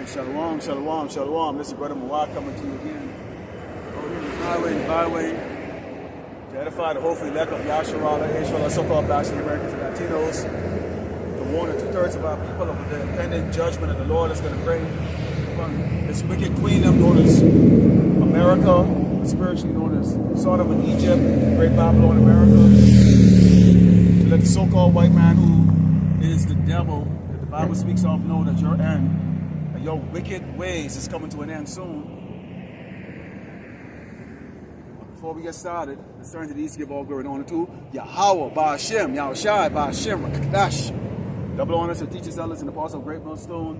Alright, shalom, shalom, shalom. This is Brother Mawad coming to you again. Out here in the highway and byway to edify the hopeful elect of Yahshua, Israel, so-called blacks and Americans and Latinos, to warn the 2/3 of our people of the impending judgment of the Lord is going to bring from this wicked queendom known as America, spiritually known as Sodom and Egypt, Great Babylon, America, to let the so-called white man who is the devil that the Bible speaks of know that your end, that your wicked ways is coming to an end soon. Before we get started, let's turn to these to give all glory and honor to Yahweh, Ba'ashem, Yahushai, Ba'ashem, Rakadash. Double honors to teachers, elders, and apostles of Great Millstone.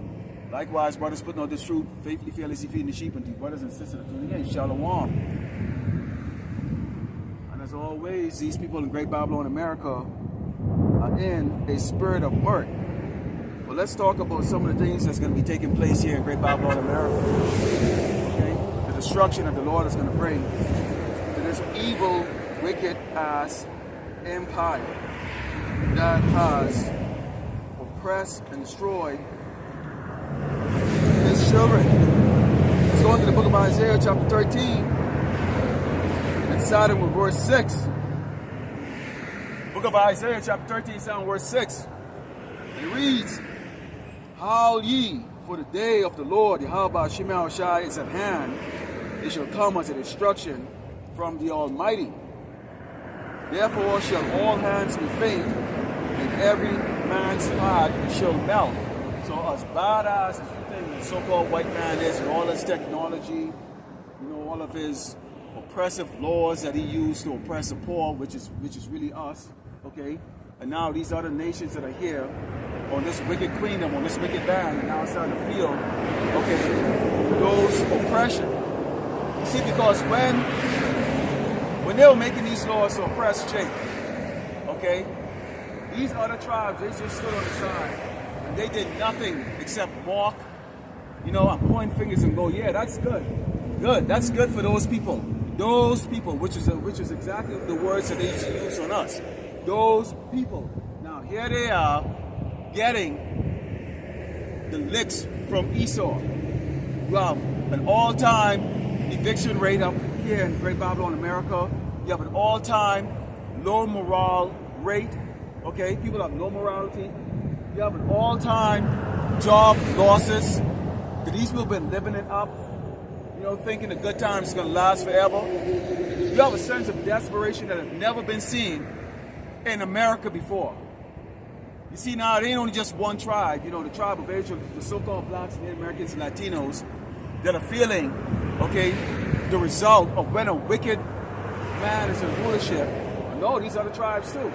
Likewise, brothers putting on this truth, faithfully, fearlessly feeding the sheep, and to brothers and sisters that tuning in, Shalom. And as always, these people in Great Babylon, America, are in a spirit of mirth. But let's talk about some of the things that's going to be taking place here in Great Babylon, America. Okay? The destruction that the Lord is going to bring to this evil, wicked-ass empire that has oppressed and destroyed his children. Let's go into the book of Isaiah, chapter 13, and starting with verse 6. Book of Isaiah, chapter 13, starting with verse 6. It reads, "Howl ye, for the day of the Lord, Yahweh Shema Shai, is at hand. It shall come as a destruction from the Almighty. Therefore shall all hands be faint, and every man's heart shall melt." So as bad as you think the so-called white man is, and all his technology, all of his oppressive laws that he used to oppress the poor, which is really us, okay? And now these other nations that are here on this wicked queendom, on this wicked land, and now starting to feel, okay, those oppression. You see, because when they were making these laws to oppress Jake, okay, these other tribes, they just stood on the side. And they did nothing except mock, and point fingers and go, yeah, that's good. Good, that's good for those people. Those people, which is exactly the words that they used to use on us. Those people. Now, here they are getting the licks from Esau. You have an all-time eviction rate up here in Great Babylon, America. You have an all-time low morale rate. Okay, people have no morality. You have an all-time job losses. These people have been living it up, thinking the good times is going to last forever. You have a sense of desperation that has never been seen in America before. You see, now it ain't only just one tribe, the tribe of Israel, the so-called blacks, Native Americans, and Latinos that are feeling, okay, the result of when a wicked man is in rulership. No, these other tribes too.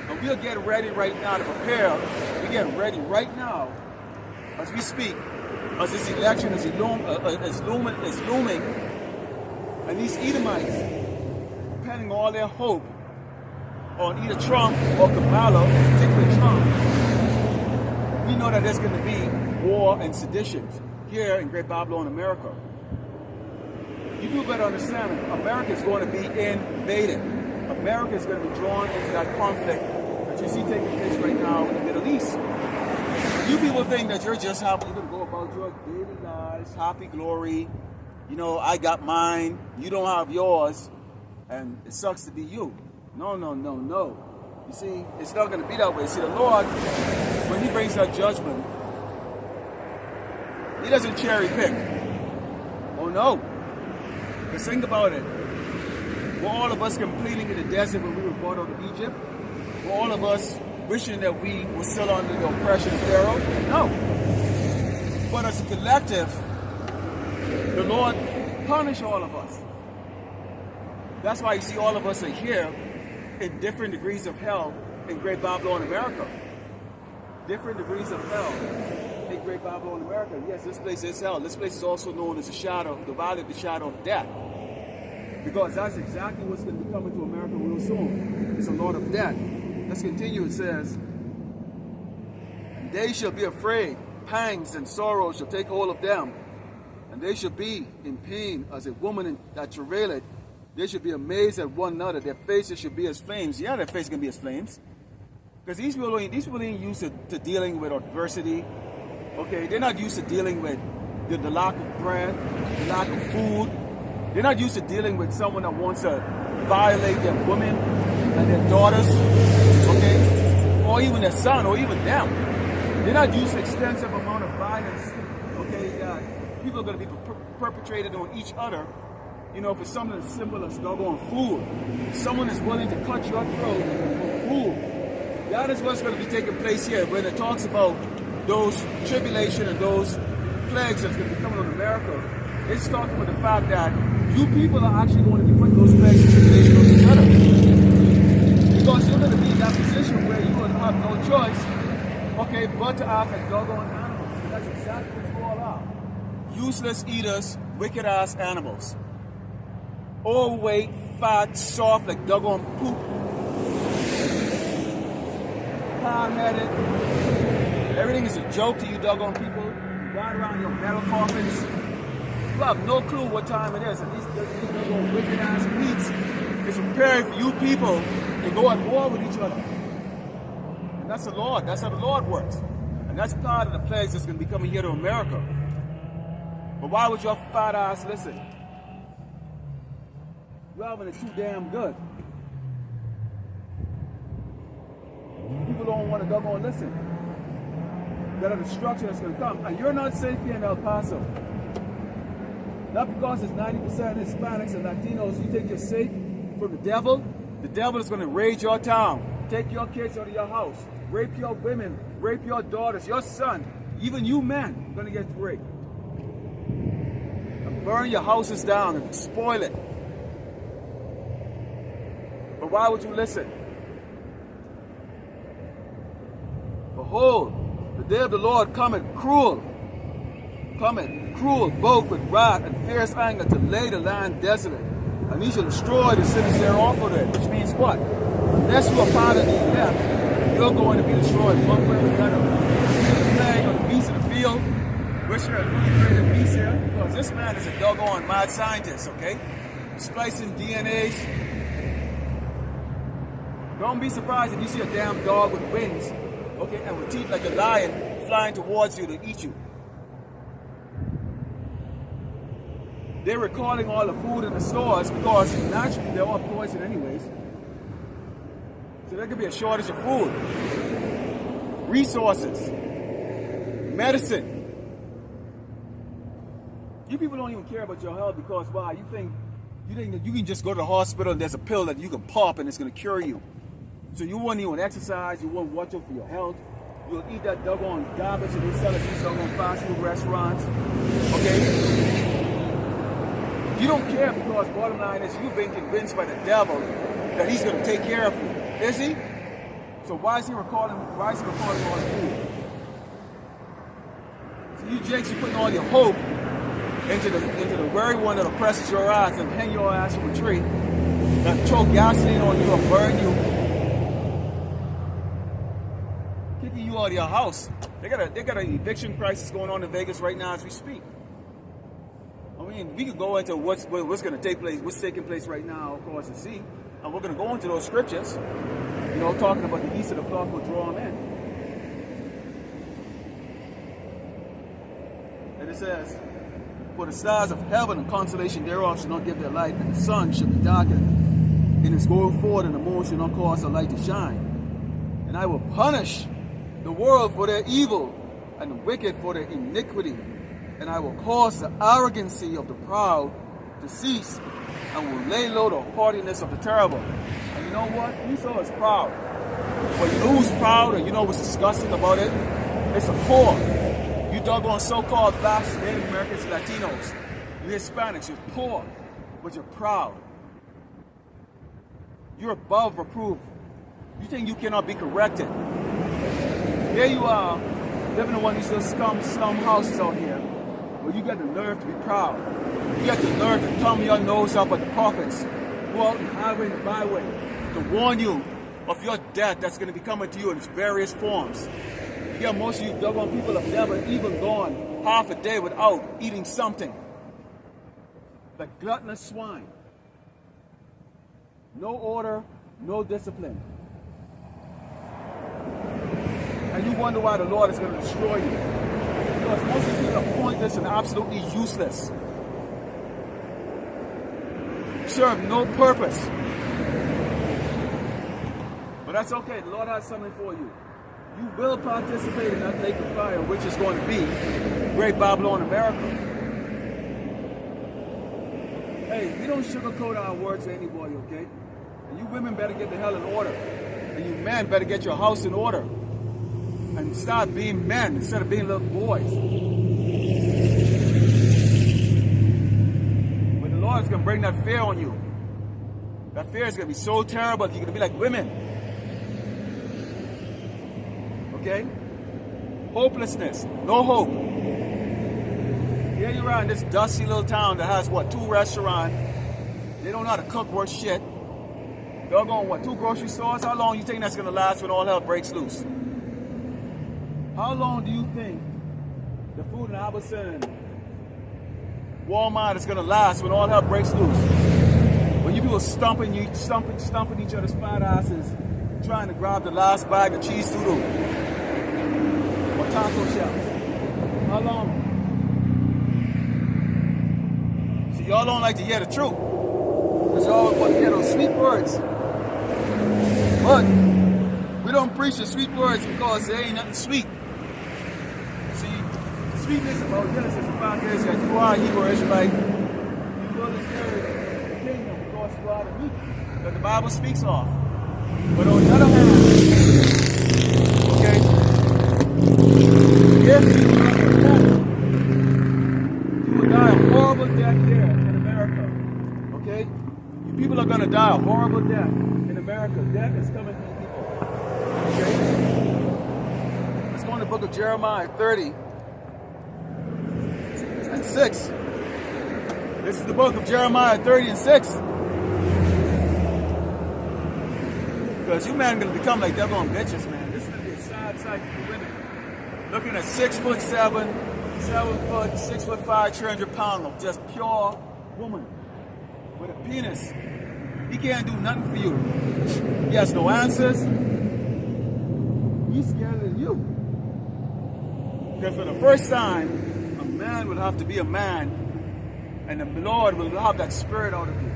And we'll get ready right now to prepare. We're getting ready right now as we speak, as this election is looming, and these Edomites, depending all their hope on either Trump or Kamala, particularly Trump, we know that there's going to be war and sedition here in Great Babylon, America. You do better understand, America is going to be invaded. America is going to be drawn into that conflict that you see taking place right now in the Middle East. You people think that you're just happy, you're going to go about your daily lives, happy glory, I got mine, you don't have yours, and it sucks to be you. No. You see, it's not going to be that way. See, the Lord, when he brings that judgment, he doesn't cherry pick. Oh no. Because think about it. Were all of us complaining in the desert when we were brought out of Egypt? Were all of us wishing that we were still under the oppression of Pharaoh? No. But as a collective, the Lord punished all of us. That's why you see all of us are here in different degrees of hell in Great Babylon, America. Different degrees of hell in Great Babylon, America. Yes, this place is hell. This place is also known as the valley of the shadow of death. Because that's exactly what's going to be coming to America real soon. It's a Lord of death. Let's continue. It says, "And they shall be afraid, pangs and sorrows shall take hold of them, and they shall be in pain as a woman that travaileth. They should be amazed at one another. Their faces should be as flames." Yeah, their faces can be as flames. Because these people ain't used to dealing with adversity. Okay, they're not used to dealing with the lack of bread, the lack of food. They're not used to dealing with someone that wants to violate their women and their daughters, okay, or even their son, or even them. They're not used to extensive amount of violence, okay, that people are going to be perpetrated on each other, you know, for something as simple as doggone food. Someone is willing to cut your throat for food. That is what's going to be taking place here when it talks about those tribulation and those plagues that's going to be coming on America. It's talking about the fact that you people are actually going to be putting those plagues and tribulation on each other. Because you're going to be in that position where you will have no choice, okay, but to act like doggone animals. And that's exactly what you all are. Useless eaters, wicked ass animals. Overweight, fat, soft like doggone poop. Hard-headed. Everything is a joke to you doggone people. You ride around your metal coffins. You have no clue what time it is. And these doggone wicked ass meats is preparing for you people to go at war with each other. And that's the Lord. That's how the Lord works. And that's part of the plagues that's going to be coming here to America. But why would your fat ass listen? You're having it too damn good. People don't want to doggone listen. That a destruction that's going to come. And you're not safe here in El Paso. Not because it's 90% Hispanics and Latinos, you think you're safe from the devil. The devil is going to raid your town, take your kids out of your house, rape your women, rape your daughters, your son, even you men are going to get raped. And burn your houses down and spoil it. But why would you listen? Behold, the day of the Lord cometh cruel, both with wrath and fierce anger, to lay the land desolate. And he shall destroy the cities thereof of it. Which means what? Unless you are part of the elect, you're going to be destroyed one way or another. The plague of the beasts of the field. Wish you're a really great beast here, because this man is a doggone mad scientist, okay? Splicing DNAs. Don't be surprised if you see a damn dog with wings, okay, and with teeth like a lion flying towards you to eat you. They're recalling all the food in the stores because naturally they're all poison anyways. So there could be a shortage of food, resources, medicine. You people don't even care about your health because why? You think that you can just go to the hospital and there's a pill that you can pop and it's going to cure you. So you won't even exercise, you won't watch out for your health. You'll eat that doggone garbage and they sell it in these doggone fast food restaurants. Okay? You don't care because bottom line is you've been convinced by the devil that he's going to take care of you. Is he? So why is he recalling all the food? So you jakes, you're putting all your hope into the very one that oppresses your ass and hang your ass from a tree, that throw gasoline on you or burn you, kicking you out of your house. They got an eviction crisis going on in Vegas right now as we speak. I mean, we could go into what's going to take place, what's taking place right now, of course, and see. And we're going to go into those scriptures, you know, talking about the east of the flock will draw them in. And it says, for the stars of heaven and constellation thereof shall not give their light, and the sun shall be darkened in its going forward, and the moon shall not cause her light to shine. And I will punish the world for their evil, and the wicked for their iniquity. And I will cause the arrogancy of the proud to cease, and will lay low the haughtiness of the terrible. And you know what? Esau is proud. But you know who's proud, and you know what's disgusting about it? It's the poor. You doggone so-called blacks, Native Americans, Latinos, you Hispanics, you're poor, but you're proud. You're above reproof. You think you cannot be corrected. Here you are, living in one of these little slum houses out here, where you got the nerve to be proud. You got the nerve to thumb your nose up at the prophets who are out in the highway and the byway to warn you of your death that's going to be coming to you in its various forms. Yeah, most of you doggone people have never even gone half a day without eating something. Like gluttonous swine. No order, no discipline. And you wonder why the Lord is going to destroy you. Because most of you are pointless and absolutely useless. Serve no purpose. But that's okay. The Lord has something for you. You will participate in that lake of fire, which is going to be Great Babylon, America. Hey, we don't sugarcoat our words to anybody, okay? And you women better get the hell in order. And you men better get your house in order. And start being men instead of being little boys. But the Lord is going to bring that fear on you. That fear is going to be so terrible that you're going to be like women. Okay? Hopelessness. No hope. Here you are in this dusty little town that has, what, 2 restaurants. They don't know how to cook worth shit. They're going, what, 2 grocery stores? How long do you think that's going to last when all hell breaks loose? How long do you think the food in Albertson and Walmart is going to last when all hell breaks loose? When you people stomping each other's fat asses, trying to grab the last bag of cheese doodle or taco shells. How long? See, y'all don't like to hear the truth. Because y'all want to hear those sweet words. But we don't preach the sweet words because there ain't nothing sweet. See, sweetness about Genesis 5 says that you are a Hebrew Israelite. You will inherit the kingdom because you are the meat that the Bible speaks of. But on the other hand, okay, if you will die a horrible death here in America. Okay? You people are going to die a horrible death in America. Death is coming from people. Okay? Let's go in the book of Jeremiah 30 and 6. This is the book of Jeremiah 30 and 6. Because you men are going to become like devil bitches, man. This is going to be a sad sight for women. Looking at 6'7", 7 foot, 6'5", 300 pounds of just pure woman with a penis. He can't do nothing for you. He has no answers. He's scared of you. Because for the first time, a man will have to be a man, and the Lord will have that spirit out of you.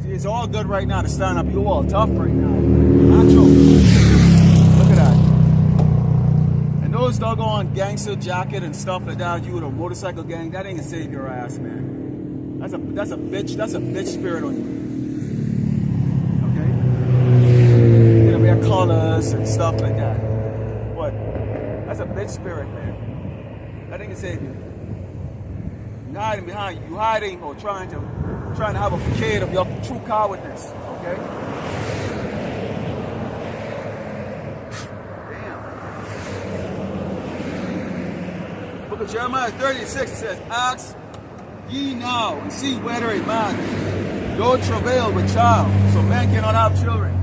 See, it's all good right now to stand up. You're all tough right now. Natural. Look at that. And those doggone gangster jacket and stuff like that, you with a motorcycle gang, that ain't gonna save your ass, man. That's a bitch spirit on you. Okay? You're gonna wear collars and stuff like that. What? That's a bitch spirit, man. That ain't gonna save you. You're hiding behind you. You're hiding or trying to have a facade of your true cowardness, okay? Damn. Book of Jeremiah 36 says, ask ye now and see whether a man go travail with child, so men cannot have children.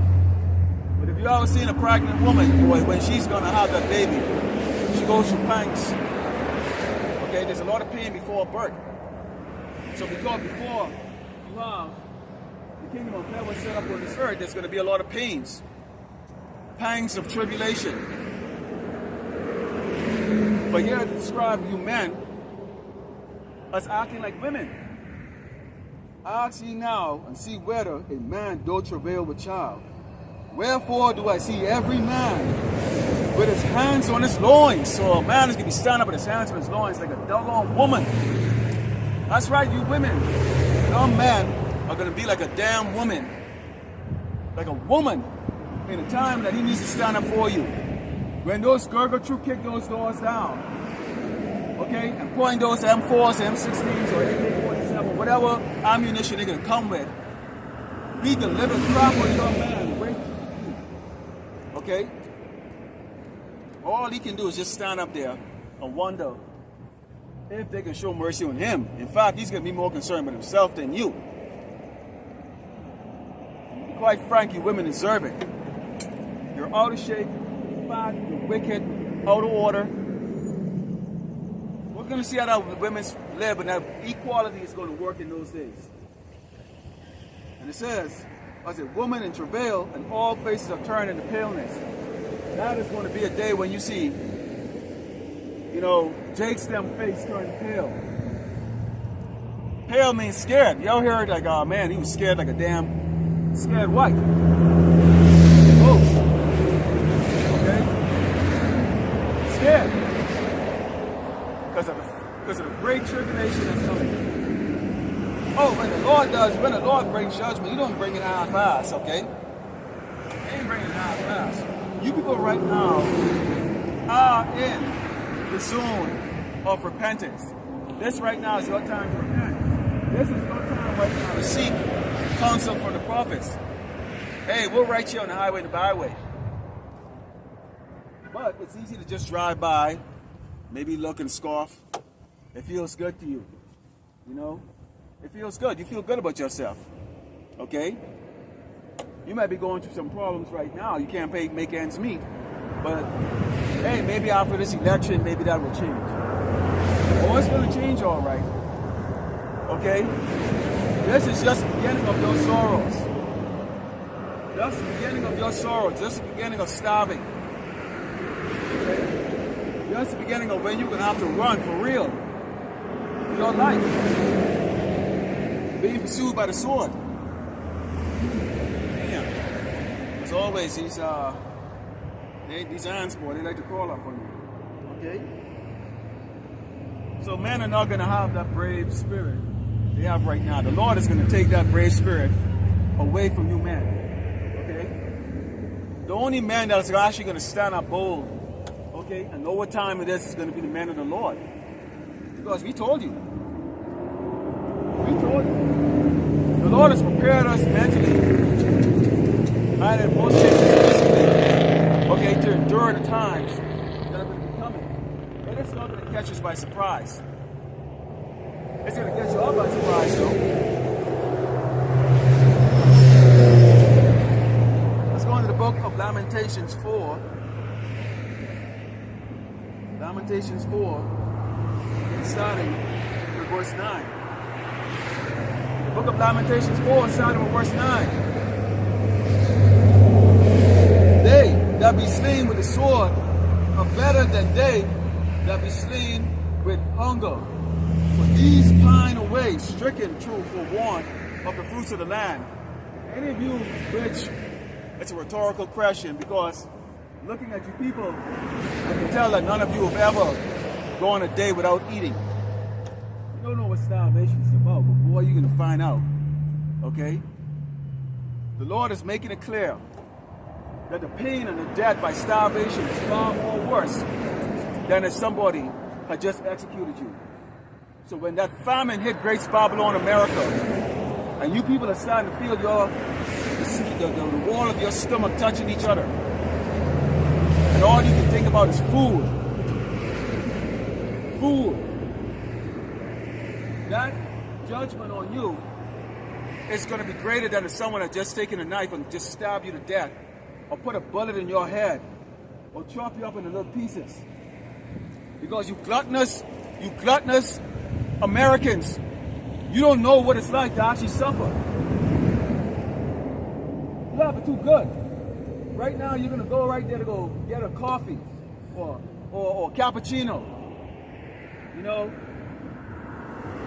But if you ever seen a pregnant woman, when she's gonna have that baby, she goes through pangs. Okay, there's a lot of pain before birth. So because before you have the kingdom of heaven set up on this earth, there's going to be a lot of pains. Pangs of tribulation. But here to describe you men as acting like women. Ask ye now and see whether a man do travail with child. Wherefore do I see every man with his hands on his loins? So a man is going to be standing up with his hands on his loins like a doggone woman. That's right, you women. Some men are going to be like a damn woman. Like a woman in a time that he needs to stand up for you. When those gurgle through, kick those doors down. Okay? And point those M4s, M16s, or AK-47, whatever ammunition they're going to come with. Beat the living crap on your man. Wait. Okay? All he can do is just stand up there and wonder if they can show mercy on him. In fact, he's going to be more concerned with himself than you. Quite frank, you women deserve it. You're out of shape, fat, you're wicked, out of order. We're going to see how that women live, and that equality is going to work in those days. And it says, as a woman in travail, and all faces are turned into paleness. That is going to be a day when you see you know, Jake's them face turned pale. Pale means scared. Y'all heard like, oh man, he was scared like a damn scared white. Ghost. Okay? Scared. Because of the great tribulation that's coming. Oh, when the Lord brings judgment, he don't bring it half-ass, okay? He ain't bringing it half-ass. You people right now are in the zone of repentance. This right now is your time to repent. This is your time right now to seek counsel from the prophets. Hey, we'll write you on the highway and the byway. But it's easy to just drive by, maybe look and scoff. It feels good to you. You know? It feels good. You feel good about yourself. Okay? You might be going through some problems right now. You can't make ends meet. But, hey, maybe after this election, maybe that will change. Oh, it's going to change all right. Okay? This is just the beginning of your sorrows. Just the beginning of your sorrows. Just the beginning of starving. Okay? Just the beginning of when you're going to have to run for real. For your life. Being pursued by the sword. Damn. As always, these ants, boy, they like to crawl up on you. Okay? So men are not going to have that brave spirit they have right now. The Lord is going to take that brave spirit away from you men. Okay? The only men that is actually going to stand up bold, okay, and know what time it is going to be the men of the Lord. Because we told you. We told you. The Lord has prepared us mentally, and in most cases physically, okay, to endure the times that are going to be coming. And it's not going to catch us by surprise. It's going to catch you all by surprise, though. Let's go into the book of Lamentations 4. Lamentations 4, starting with verse 9. The book of Lamentations 4, starting with verse 9. They that be slain with the sword are better than they that be slain with hunger. For these pine away, stricken true for want of the fruits of the land. Any of you which, it's a rhetorical question because looking at you people, I can tell that none of you have ever gone a day without eating. You don't know what starvation is about, but boy, you're going to find out. Okay? The Lord is making it clear that the pain and the death by starvation is far more worse than if somebody had just executed you. So when that famine hit Great Babylon, America, and you people are starting to feel the wall of your stomach touching each other, and all you can think about is food. Food. That judgment on you is going to be greater than if someone had just taken a knife and just stabbed you to death, or put a bullet in your head, or chop you up into little pieces. Because you gluttonous Americans, you don't know what it's like to actually suffer. You have it too good. Right now, you're going to go right there to go get a coffee or cappuccino, you know,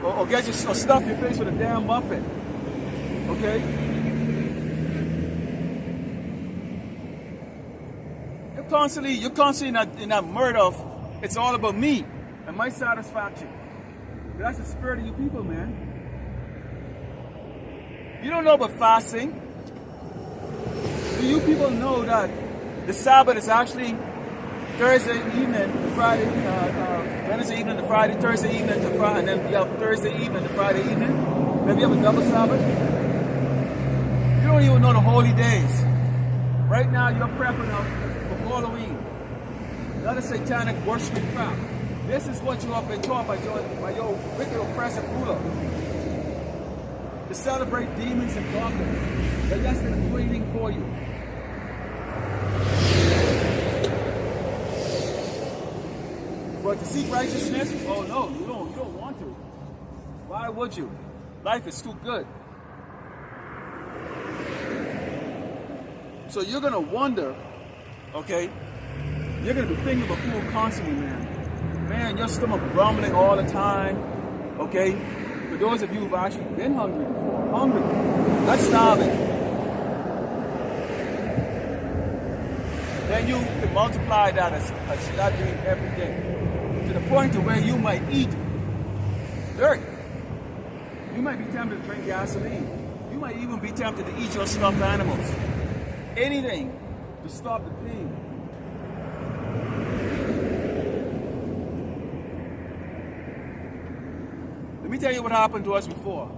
or stuff your face with a damn muffin, okay? You're constantly in that murder of, it's all about me and my satisfaction. That's the spirit of you people, man. You don't know about fasting. Do you people know that the Sabbath is actually Thursday evening to Friday, Wednesday evening to Friday, Thursday evening to Friday, and then you have Thursday evening to Friday evening? Then you have a double Sabbath. You don't even know the holy days. Right now you're prepping up for Halloween. Another satanic worship crap. This is what you have been taught by your wicked oppressive ruler. To celebrate demons and darkness. They're less than waiting for you. But to seek righteousness, oh no, you don't want to. Why would you? Life is too good. So you're gonna wonder, okay? You're gonna be thinking about food constantly, man. man, your stomach grumbling all the time, okay? For those of you who've actually been hungry before, not starving, then you can multiply that as start doing every day to the point to where you might eat dirt. You might be tempted to drink gasoline. You might even be tempted to eat your stuffed animals. Anything to stop the pain. Let me tell you what happened to us before.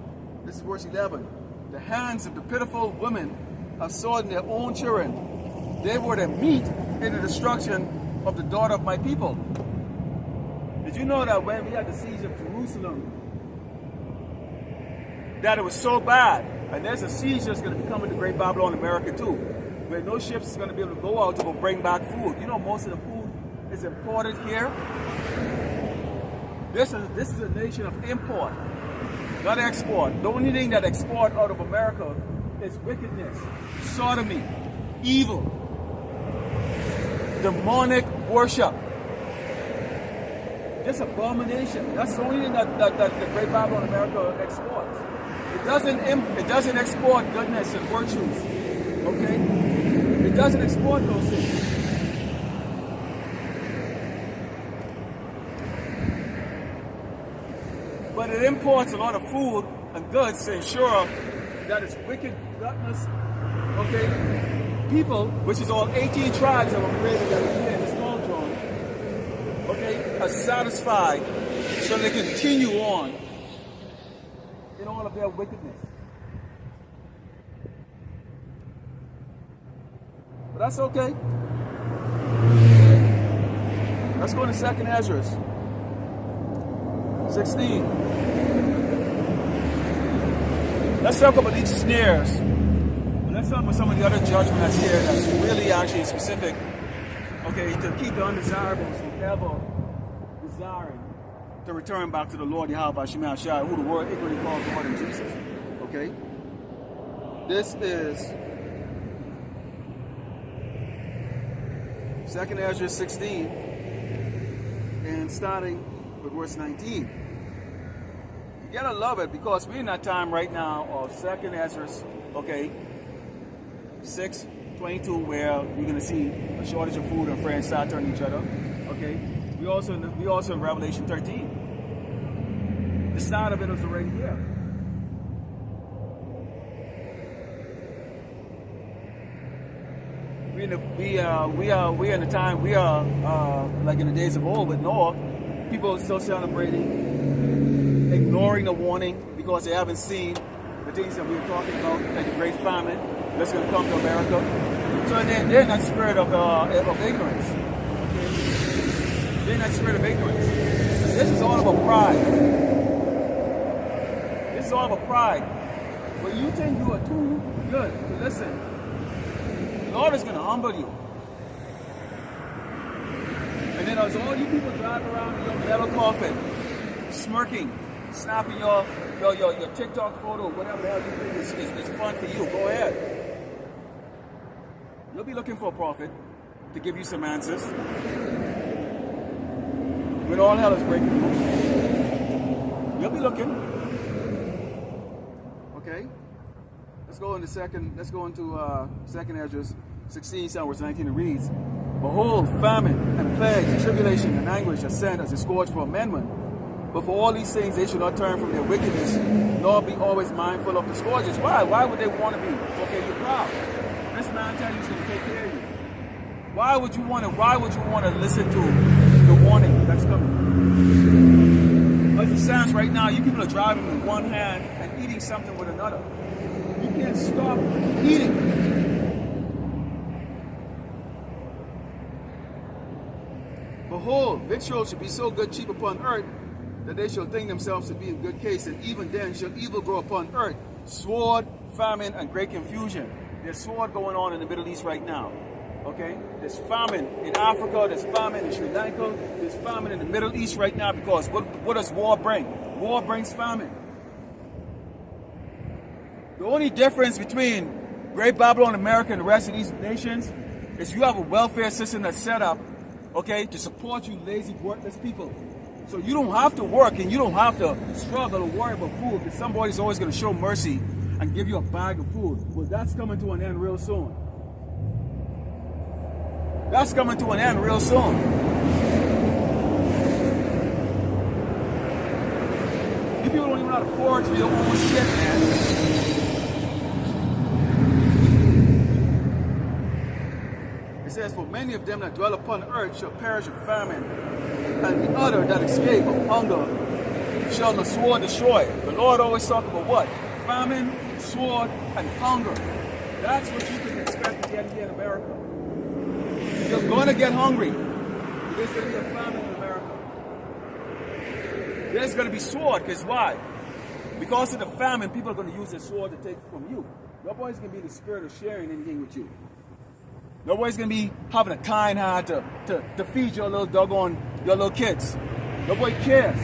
This is verse 11. The hands of the pitiful women have sword in their own children. They were the meat in the destruction of the daughter of my people. Did you know that when we had the siege of Jerusalem, that it was so bad, and there's a siege that's going to be coming to Great Babylon, America too, where no ships is going to be able to go out to go bring back food. You know, most of the food is imported here. This is a nation of import, not export. The only thing that export out of America is wickedness, sodomy, evil, demonic worship. This abomination. That's the only thing that the Great Babylon America exports. It doesn't export goodness and virtues. Okay? It doesn't export those things. But it imports a lot of food and goods to ensure that it's wicked, gluttonous, okay, people, which is all 18 tribes that were created that were here in the small throne, okay, are satisfied so they continue on in all of their wickedness. But that's okay. Let's go to 2nd Ezra 16. Let's talk about these snares. Let's talk about some of the other judgment that's here that's really actually specific, okay, to keep the undesirables from ever desiring to return back to the Lord Yahweh Shema Shai, who the word equally calls Lord and Jesus. Okay? This is 2nd Ezra 16 and starting with verse 19. You gotta love it because we're in that time right now of 2nd Ezra, okay, 6:22, where you're gonna see a shortage of food and friends start turning each other. Okay, we also in Revelation 13. The start of it is already here. We're in the time like in the days of old with Noah. People are still celebrating, ignoring the warning because they haven't seen the things that we were talking about, like the great famine that's going to come to America. So they're in that spirit of ignorance. Okay? They're in that spirit of ignorance. This is all about pride. This is all about pride. When you think you are too good to listen, the Lord is going to humble you. And then as all you people drive around in your metal coffin, smirking, snapping your TikTok photo, whatever the hell you think is fun for you, go ahead. You'll be looking for a prophet to give you some answers. When all hell is breaking loose, you'll be looking. Okay? Let's go into 2nd Ezra 16, verse 19. It reads, "Behold, famine and plagues and tribulation and anguish are sent as a scourge for amendment. But for all these things they should not turn from their wickedness, nor be always mindful of the scourges." Why? Why would they want to be? Okay, you're proud. This man tells you he's going to take care of you. Why would you want to listen to the warning that's coming? As it stands right now, you people are driving with one hand and eating something with another. You can't stop eating. Behold, victuals should be so good cheap upon earth that they shall think themselves to be in good case, and even then shall evil grow upon earth, sword, famine, and great confusion. There's sword going on in the Middle East right now. Okay? There's famine in Africa, there's famine in Sri Lanka, there's famine in the Middle East right now because what does war bring? War brings famine. The only difference between Great Babylon, America, and the rest of these nations is you have a welfare system that's set up okay, to support you lazy, worthless people. So you don't have to work and you don't have to struggle or worry about food, because somebody's always going to show mercy and give you a bag of food. Well, that's coming to an end real soon. That's coming to an end real soon. You people don't even know how to forage for your own shit, man. It says, for many of them that dwell upon the earth shall perish of famine, and the other that escape of hunger shall the sword destroy. The Lord always talk about what? Famine, sword, and hunger. That's what you can expect to get here in America. You're going to get hungry. There's going to be a famine in America. There's going to be sword, because why? Because of the famine, people are going to use the sword to take from you. Nobody's going to be in the spirit of sharing anything with you. Nobody's going to be having a kind heart to feed your little doggone, your little kids. Nobody cares.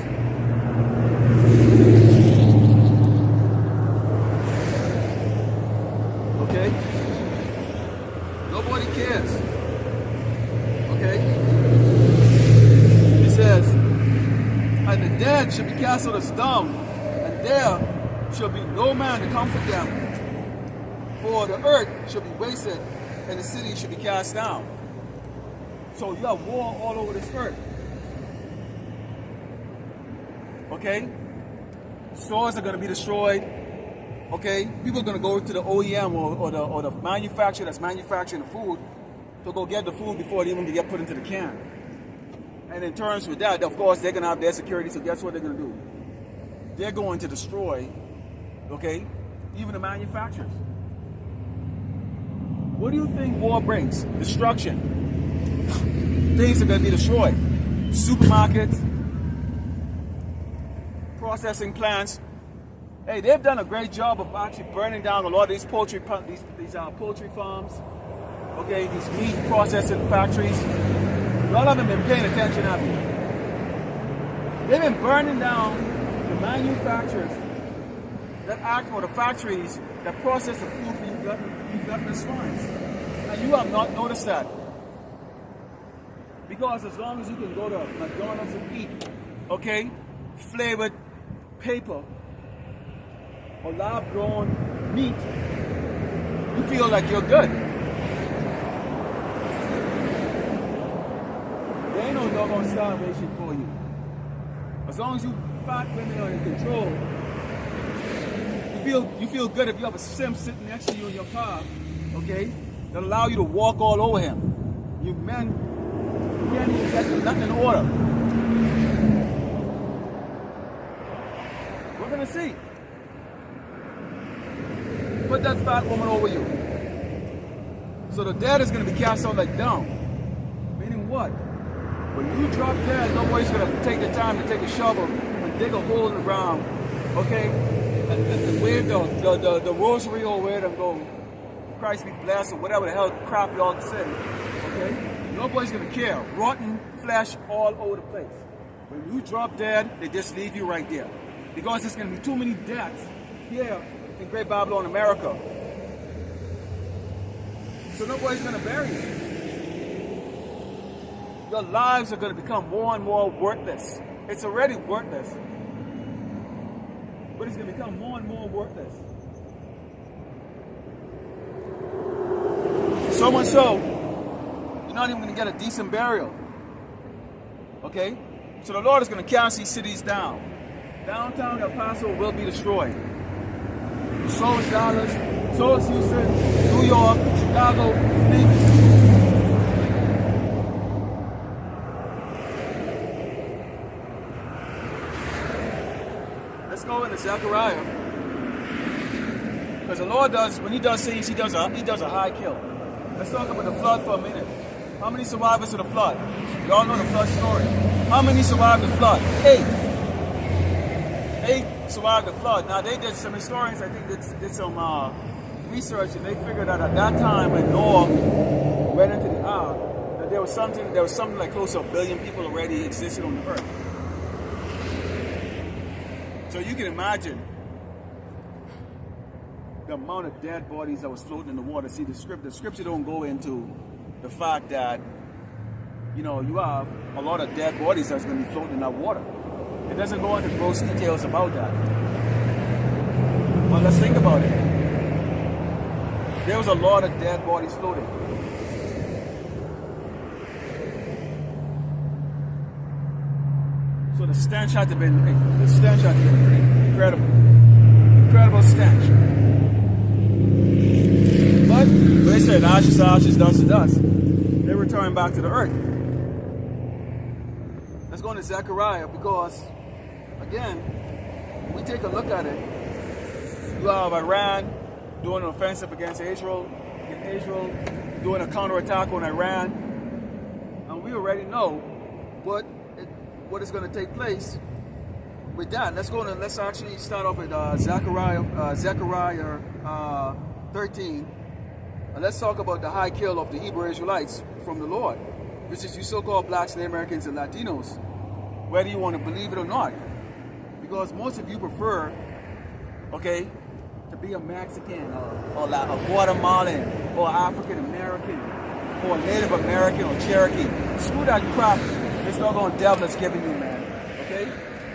Okay? Nobody cares. Okay? It says, and the dead shall be cast on the dung, and there shall be no man to comfort them. For the earth shall be wasted, and the city should be cast down. So you have war all over this earth. Okay? Stores are going to be destroyed. Okay? People are going to go to the OEM or the manufacturer that's manufacturing the food to go get the food before it even get put into the can. And in terms with that, of course, they're going to have their security, so guess what they're going to do? They're going to destroy, okay, even the manufacturers. What do you think war brings? Destruction. Things are going to be destroyed. Supermarkets, processing plants. Hey, they've done a great job of actually burning down a lot of these poultry farms. Okay, these meat processing factories. A lot of them have been paying attention, haven't they? They've been burning down the manufacturers that act, or the factories that process the food for you gluttonous swines. And you have not noticed that. Because as long as you can go to McDonald's and eat, okay, flavored paper or lab-grown meat, you feel like you're good. There ain't no doggone starvation for you. As long as you fat women are in control, you feel good if you have a sim sitting next to you in your car, okay, that allow you to walk all over him. You men, you can't even get nothing in order. We're gonna see. Put that fat woman over you. So the dead is gonna be cast out like dung. Meaning what? When you drop dead, nobody's gonna take the time to take a shovel and dig a hole in the ground, okay? And wave the rosary or where them go, Christ be blessed, or whatever the hell crap y'all say, okay? Nobody's gonna care. Rotten flesh all over the place. When you drop dead, they just leave you right there. Because there's gonna be too many deaths here in Great Babylon, America. So nobody's gonna bury you. Your lives are gonna become more and more worthless. It's already worthless. But it's going to become more and more worthless. So much so, you're not even going to get a decent burial. Okay? So the Lord is going to cast these cities down. Downtown El Paso will be destroyed. So is Dallas, so is Houston, New York, Chicago, Phoenix. Let's go into Zechariah, because the Lord does, when He does things, He does a high kill. Let's talk about the flood for a minute. How many survivors of the flood? Y'all know the flood story. How many survived the flood? 8. 8 survived the flood. Now they did, some historians I think did some research, and they figured that at that time when Noah went into the ark, that there was something like close to 1 billion people already existed on the earth. So you can imagine the amount of dead bodies that was floating in the water. See, the scripture don't go into the fact that you know, you have a lot of dead bodies that's going to be floating in that water. It doesn't go into gross details about that. But let's think about it. There was a lot of dead bodies floating. So the stench had to be pretty incredible. Incredible stench. But they said ashes to ashes, dust to dust. They returned back to the earth. Let's go into Zechariah, because again, we take a look at it. You have Iran doing an offensive against Israel, doing a counterattack on Iran, and we already know what is going to take place with that. Let's actually start off with Zechariah 13, and let's talk about the high kill of the Hebrew Israelites from the Lord, which is you so-called blacks, Native Americans, and Latinos, whether you want to believe it or not, because most of you prefer, okay, to be a Mexican or like a Guatemalan or African American or Native American or Cherokee. Screw that crap this doggone devil is giving you, man. Okay?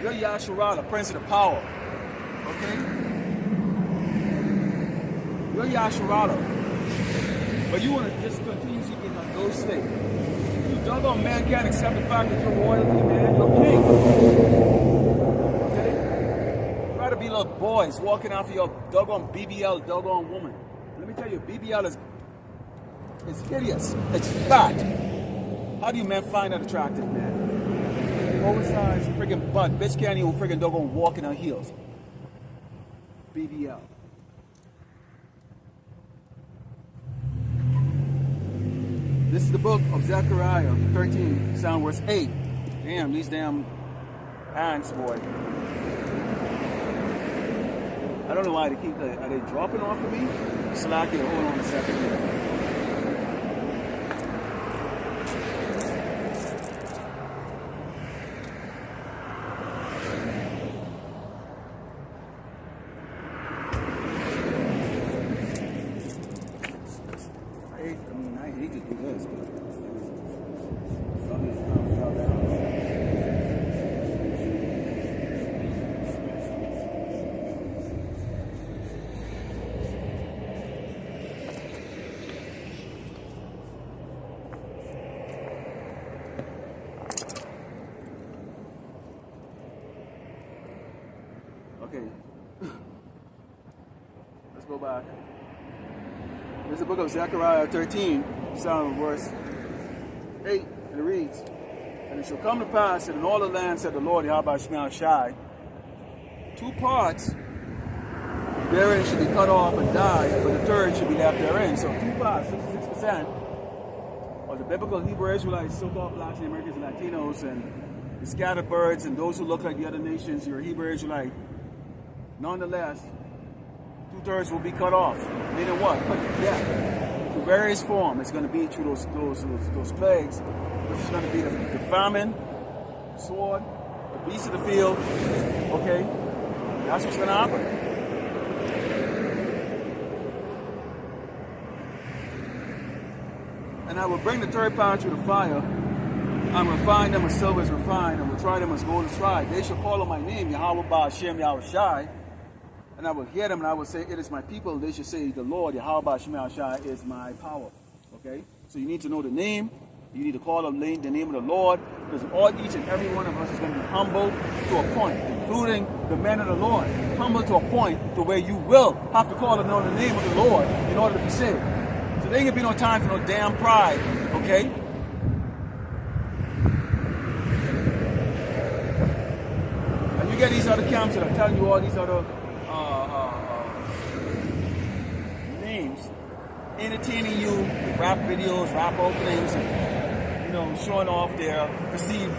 You're Yasharala, Prince of the Power. Okay? You're Yasharala. But you want to just continue to get on those things. You doggone man can't accept the fact that you're royalty, man. You're king. Okay? Try to be little boys walking after your doggone BBL, doggone woman. Let me tell you, BBL is hideous. It's fat. How do you men find that attractive, man? Oversized friggin' butt. Bitch can't even friggin' doggone walk in her heels. BBL. This is the book of Zechariah 13, sound verse 8. Damn, these damn ants, boy. I don't know why they keep, are they dropping off of me? Slack it, hold on a second here. I hate to do this, but something's kind of fell down. Okay, let's go back. This is the book of Zechariah 13, sound verse 8, and it reads, "And it shall come to pass that in all the land, said the Lord Yahweh Shemel Shai, 2 parts therein should be cut off and die, but the third should be left therein." So 2 parts, 66% of the biblical Hebrew Israelites, so-called blacks, Americans, and Latinos, and the scattered birds, and those who look like the other nations, you're a Hebrew Israelite. Nonetheless, 2/3 will be cut off. Meaning what? Put to death. Through various forms. It's going to be through those plagues, which is going to be the famine, sword, the beasts of the field. Okay? That's what's going to happen. "And I will bring the third part through the fire, and refine them as silver is refined, and will try them as gold is tried. They shall call on my name, Yahweh Ba'ashem Yahweh Shai. And I will hear them, and I will say, it is my people. They should say, the Lord, Yahweh Shemel Shai, is my power." Okay? So you need to know the name. You need to call on the name of the Lord, because each and every one of us is going to be humble to a point, including the men of the Lord. Humble to a point to where you will have to call on the name of the Lord in order to be saved. So there ain't going to be no time for no damn pride. Okay? And you get these other camps that are telling you all these other names, entertaining you with rap videos, rap openings, and, you know, showing off their perceived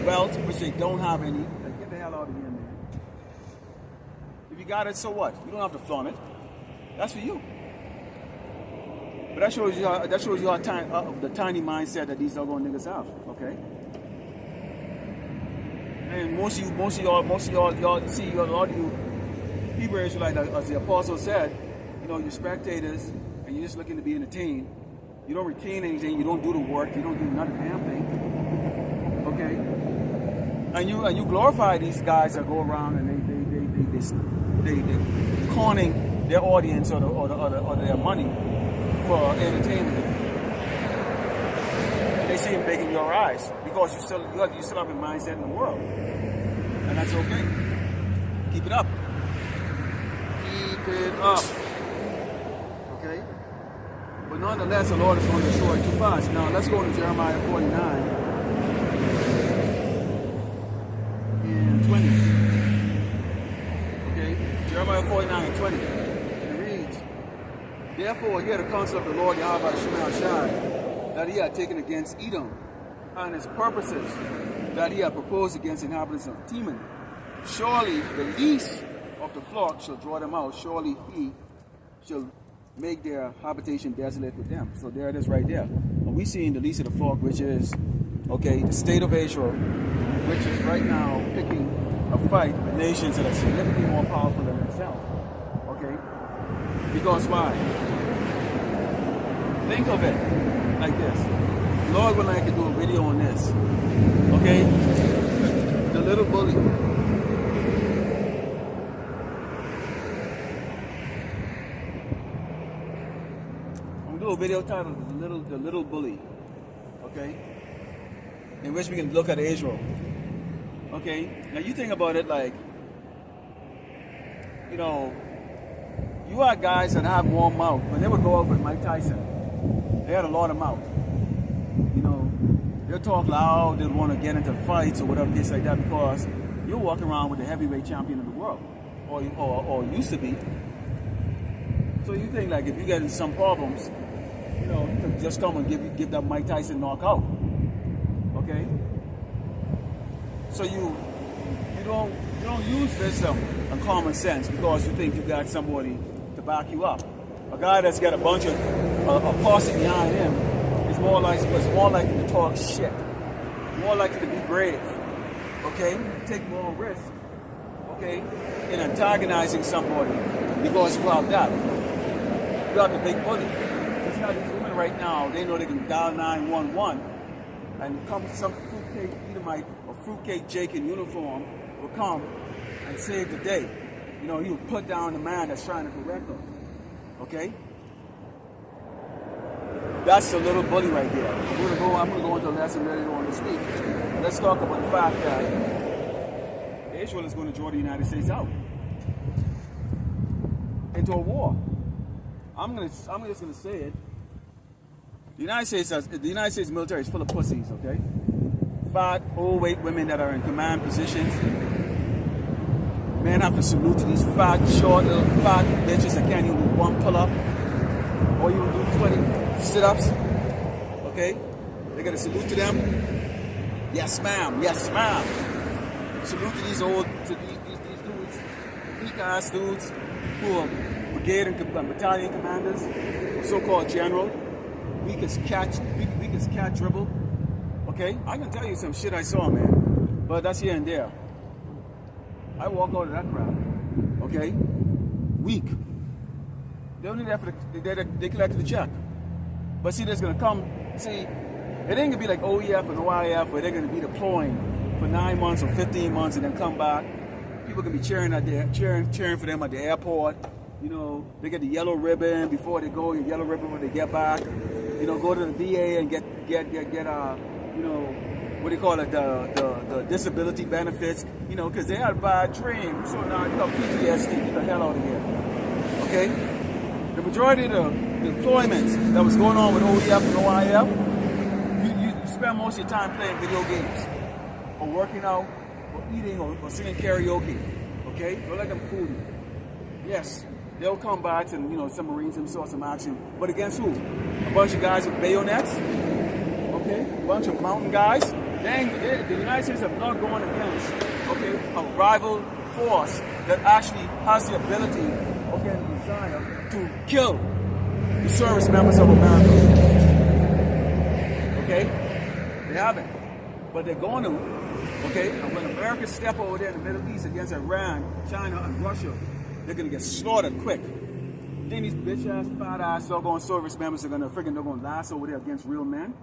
wealth, which they don't have any. Like, get the hell out of here, man. If you got it, so what? You don't have to flaunt it. That's for you. But that shows you how the tiny mindset that these doggone niggas have. Okay. And most of y'all, see, a lot of you Hebrew Israelites, as the apostle said, you know, you're spectators and you're just looking to be entertained. You don't retain anything. You don't do the work. You don't do another damn thing. And you glorify these guys that go around and they conning their audience or their money for entertainment. And they seem big in your eyes because you still have a mindset in the world, and that's okay. Keep it up. Keep it up. Okay. But nonetheless, the Lord is going to destroy too fast. Now let's go to Jeremiah 49. 20. Okay, Jeremiah 49:20. It reads, "Therefore hear the counsel of the Lord Yahweh Shemel that he had taken against Edom, and his purposes that he had proposed against the inhabitants of Teman. Surely the least of the flock shall draw them out. Surely he shall make their habitation desolate with them." So there it is right there. And we see in the least of the flock, which is, okay, the state of Israel, which is right now picking a fight with nations that are significantly more powerful than itself. Okay? Because why? Think of it like this. The Lord would like to do a video on this. Okay? The little bully. I'm going to do a video titled The Little Bully. Okay? In which we can look at Israel. Okay, now you think about it like, you know, you are guys that have more mouth. When they would go out with Mike Tyson, they had a lot of mouth. You know, they'll talk loud, they'll want to get into fights or whatever case like that because you're walking around with the heavyweight champion of the world, or used to be. So you think like if you get in some problems, you know, you can just come and give that Mike Tyson knockout. Okay? So you don't use wisdom and common sense because you think you got somebody to back you up. A guy that's got a bunch of a posse behind him is more likely to talk shit, more likely to be brave. Okay, take more risk. Okay, in antagonizing somebody because you have that. You have the big bully. It's not these women right now. They know they can dial 911 and come some fruitcake Edomite or fruitcake Jake in uniform will come and save the day. You know, you put down the man that's trying to correct them. Okay? That's the little bully right there. I'm gonna go into a lesson later on this week. Let's talk about the fact that Israel is going to draw the United States out into a war. I'm just gonna say it. The United States military is full of pussies, okay? Fat, overweight women that are in command positions. Men have to salute to these fat, short, little fat bitches that can't even do one pull-up or even do 20 sit-ups, okay? They gotta salute to them. Yes, ma'am. Yes, ma'am. Salute to these dudes, weak-ass dudes who are brigade and battalion commanders, so-called general. Weak as cat dribble. Okay? I can tell you some shit I saw, man. But that's here and there. I walk out of that crowd. Okay? Weak. They only there for they collected the check. But see, there's gonna come, see, it ain't gonna be like OEF and OIF where they're gonna be deploying for 9 months or 15 months and then come back. People gonna be cheering for them at the airport. You know, they get the yellow ribbon before they go, the yellow ribbon when they get back. You know, go to the VA and get you know, what do you call it, the disability benefits, you know, because they had a bad dream. So now you got PTSD, get the hell out of here. Okay? The majority of the deployments that was going on with OEF and OIF, you spend most of your time playing video games, or working out, or eating, or singing karaoke. Okay? Don't let them fool you. Yes, they'll come back and, you know, some Marines and saw some action. But against who? A bunch of guys with bayonets? Okay? A bunch of mountain guys? The United States have not gone against, okay, a rival force that actually has the ability, okay, and desire to kill the service members of America. Okay? They haven't. But they're going to, okay? And when America step over there in the Middle East against Iran, China, and Russia, they're gonna get slaughtered quick. Then these bitch-ass, fat-ass, doggone service members are gonna lasso over there against real men.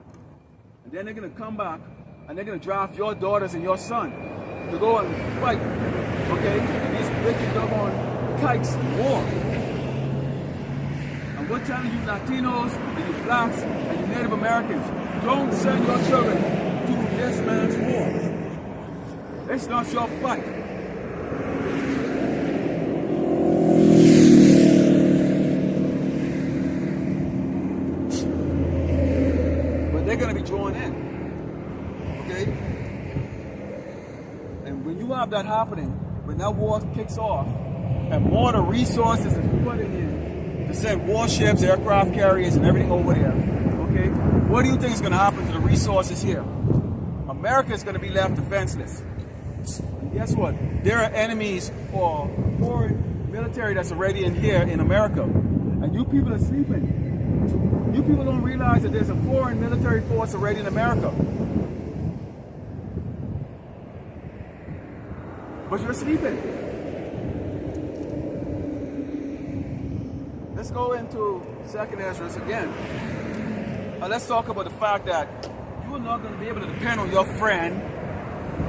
And then they're gonna come back and they're going to draft your daughters and your son to go and fight, okay, these wicked doggone kikes war. And we're telling you Latinos and you blacks and you Native Americans, don't send your children to this man's war. It's not your fight. But they're going to be drawn in. Okay? And when you have that happening, when that war kicks off, and more of the resources is put in to send warships, aircraft carriers, and everything over there, okay? What do you think is going to happen to the resources here? America is going to be left defenseless. And guess what? There are enemies or foreign military that's already in here in America. And you people are sleeping. You people don't realize that there's a foreign military force already in America. But you're sleeping. Let's go into 2nd Ezra again. Let's talk about the fact that you're not going to be able to depend on your friend.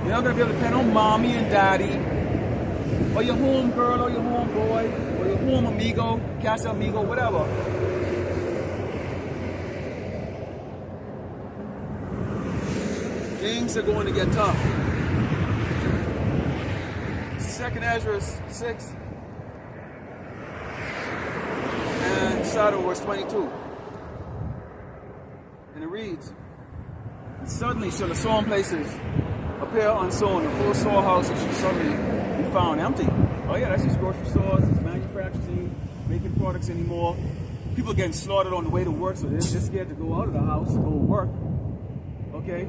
You're not going to be able to depend on mommy and daddy, or your home girl, or your home boy, or your home amigo, casa amigo, whatever. Things are going to get tough. 2nd Ezra 6 and start at verse 22. And it reads, and suddenly shall the sown places appear unsown, the full storehouses shall suddenly be found empty. Oh yeah, that's just grocery stores, it's manufacturing, making products anymore. People getting slaughtered on the way to work, so they're just scared to go out of the house to go work. Okay?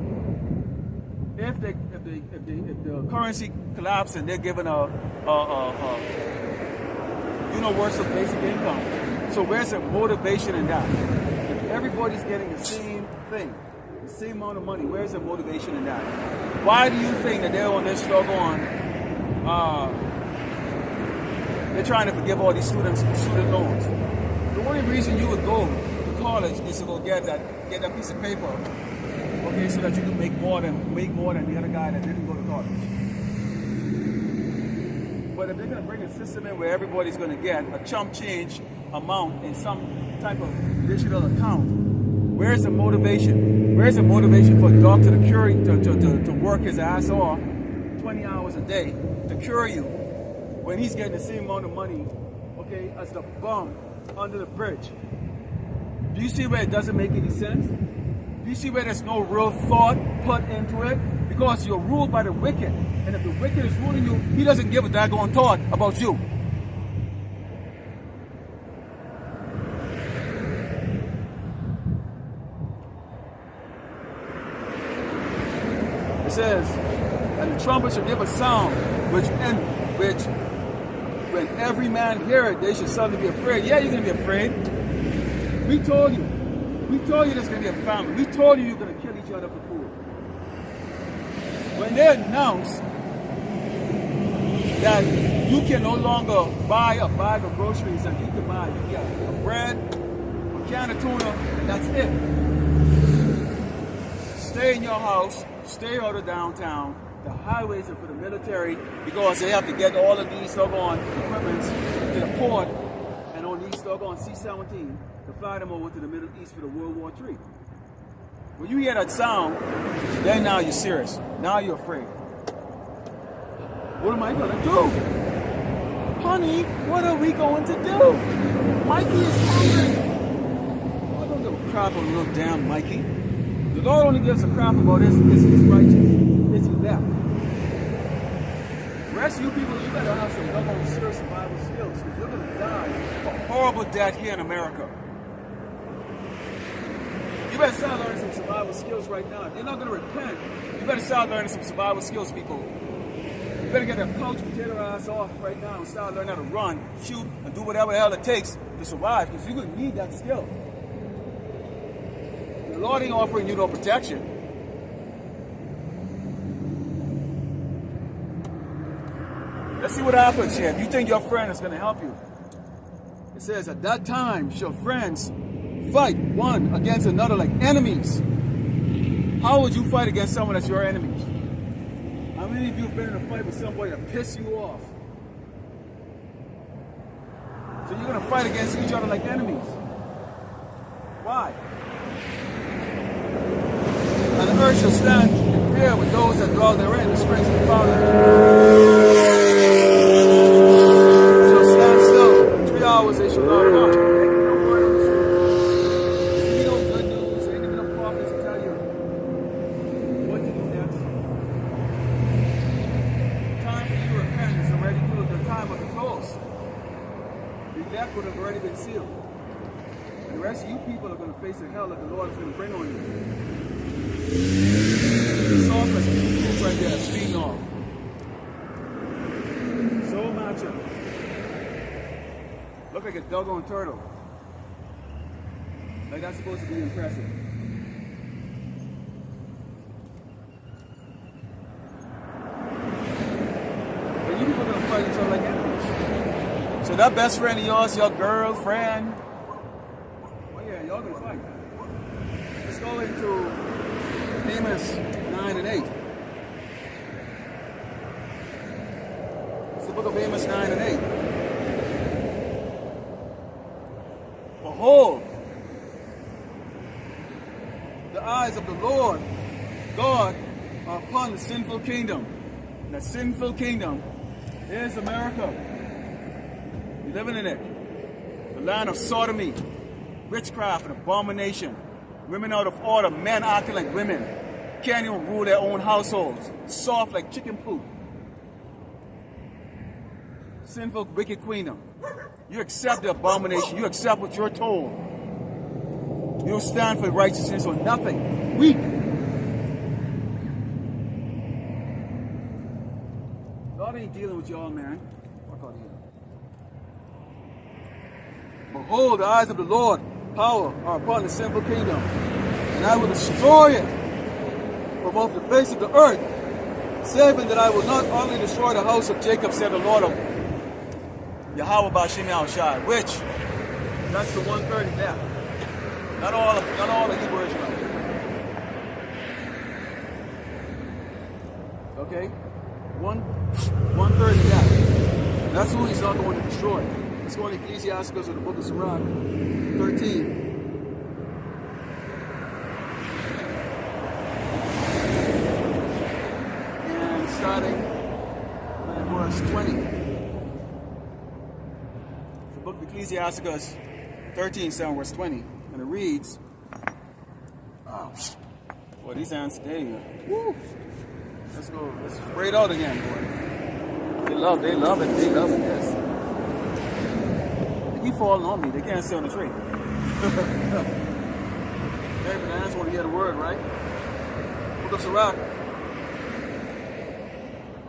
If the currency collapses and they're given a universal basic income, so where's the motivation in that? If everybody's getting the same thing, the same amount of money, where's the motivation in that? Why do you think that they're on this struggle on? They're trying to forgive all these student loans. The only reason you would go to college is to go get that piece of paper. Okay, so that you can make more than the other guy that didn't go to college. But if they're going to bring a system in where everybody's going to get a chump change amount in some type of digital account, where's the motivation? Where's the motivation for a doctor to work his ass off 20 hours a day to cure you when he's getting the same amount of money, okay, as the bum under the bridge? Do you see where it doesn't make any sense? Do you see where there's no real thought put into it? Because you're ruled by the wicked. And if the wicked is ruling you, he doesn't give a daggone thought about you. It says, and the trumpet shall give a sound, which when every man hear it, they should suddenly be afraid. Yeah, you're going to be afraid. We told you. We told you there's going to be a famine. We told you you're going to kill each other for food. When they announce that you can no longer buy a bag of groceries that you can buy, you get a bread, a can of tuna, and that's it. Stay in your house, stay out of downtown. The highways are for the military because they have to get all of these doggone equipments to the port and on these doggone C-17 to fly them over to the Middle East for the World War III. When you hear that sound, then now you're serious. Now you're afraid. What am I going to do? Honey, what are we going to do? Mikey is hungry. I don't give a crap on little damn Mikey. The Lord only gives a crap about his righteous. His elect. The rest of you people, you better have some double serious survival skills because you're going to die a horrible death here in America. You better start learning some survival skills right now. If you're not going to repent, you better start learning some survival skills, people. You better get that couch potato ass off right now and start learning how to run, shoot, and do whatever the hell it takes to survive because you're going to need that skill. The Lord ain't offering you no protection. Let's see what happens here. If you think your friend is going to help you. It says, at that time shall friends fight one against another like enemies. How would you fight against someone that's your enemy? How many of you have been in a fight with somebody that pissed you off? So you're going to fight against each other like enemies. Why? And the earth shall stand in fear with those that dwell therein, the springs of the fountain. Shall stand still. 3 hours they shall not come. You know good news. Ain't even no prophets to tell you what to do next. The time for you to repent is already due. The time of the close. The elect would have already been sealed. The rest of you people are going to face the hell that the Lord is going to bring on you. The soft as it's right there, speeding off. So macho. Look like a doggone turtle. Like that's supposed to be impressive. But you people are going to fight each other like enemies. So that best friend of yours, your girlfriend, oh yeah, y'all going to fight. Let's go into Amos 9 and 8. It's the book of Amos 9 and 8. Behold, the eyes of the Lord God are upon the sinful kingdom. And the sinful kingdom is America. We're living in it. The land of sodomy, witchcraft, and abomination. Women out of order, men acting like women. Can't even rule their own households. Soft like chicken poop. Sinful, wicked queendom. You accept the abomination. You accept what you're told. You don't stand for righteousness or nothing. Weak. God ain't dealing with y'all, man. Walk out here. Behold, the eyes of the Lord power are upon the sinful kingdom, and I will destroy it from off the face of the earth, saving that I will not only destroy the house of Jacob, said the Lord of Yahweh Bashim Yahushai, which that's the 130 there. Not all the Hebrew Israelites. Okay? 130 there. That's who he's not going to destroy. Let's go to Ecclesiasticus of the book of Sirach, 13. And starting at verse 20. The book of Ecclesiasticus 13, 7, verse 20. And it reads, oh, boy, these hands stay here. Woo. Let's go. Let's spray it out again, boy. They love it, yes. They keep falling on me. They can't sit on the tree. Hey, bananas want to hear the word, right? Book of Sirach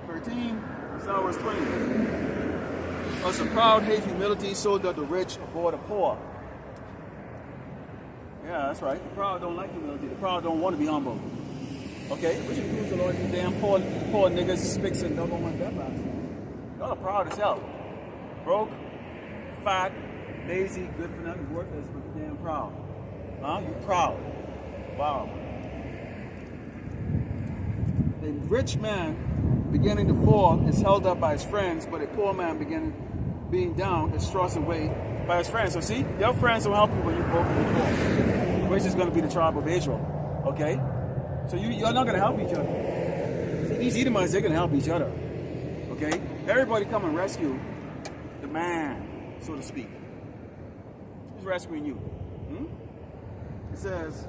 13, verse 20. Us a proud hate humility, so doth the rich abhor the poor. Yeah, that's right. The proud don't like humility. The proud don't want to be humble. Okay, which includes the Lord, you damn poor niggas, spicks and double one death last. Y'all are proud as hell. Broke, fat, lazy, good for nothing, worthless, but you damn proud. Huh? You proud. Wow. A rich man beginning to fall is held up by his friends, but a poor man being down is thrust away by his friends. So see, your friends will help you when you broke and poor. Which is going to be the tribe of Israel. Okay? So you're not going to help each other. See, these Edomites, they're going to help each other. Okay? Everybody come and rescue the man, so to speak. Who's rescuing you? It says,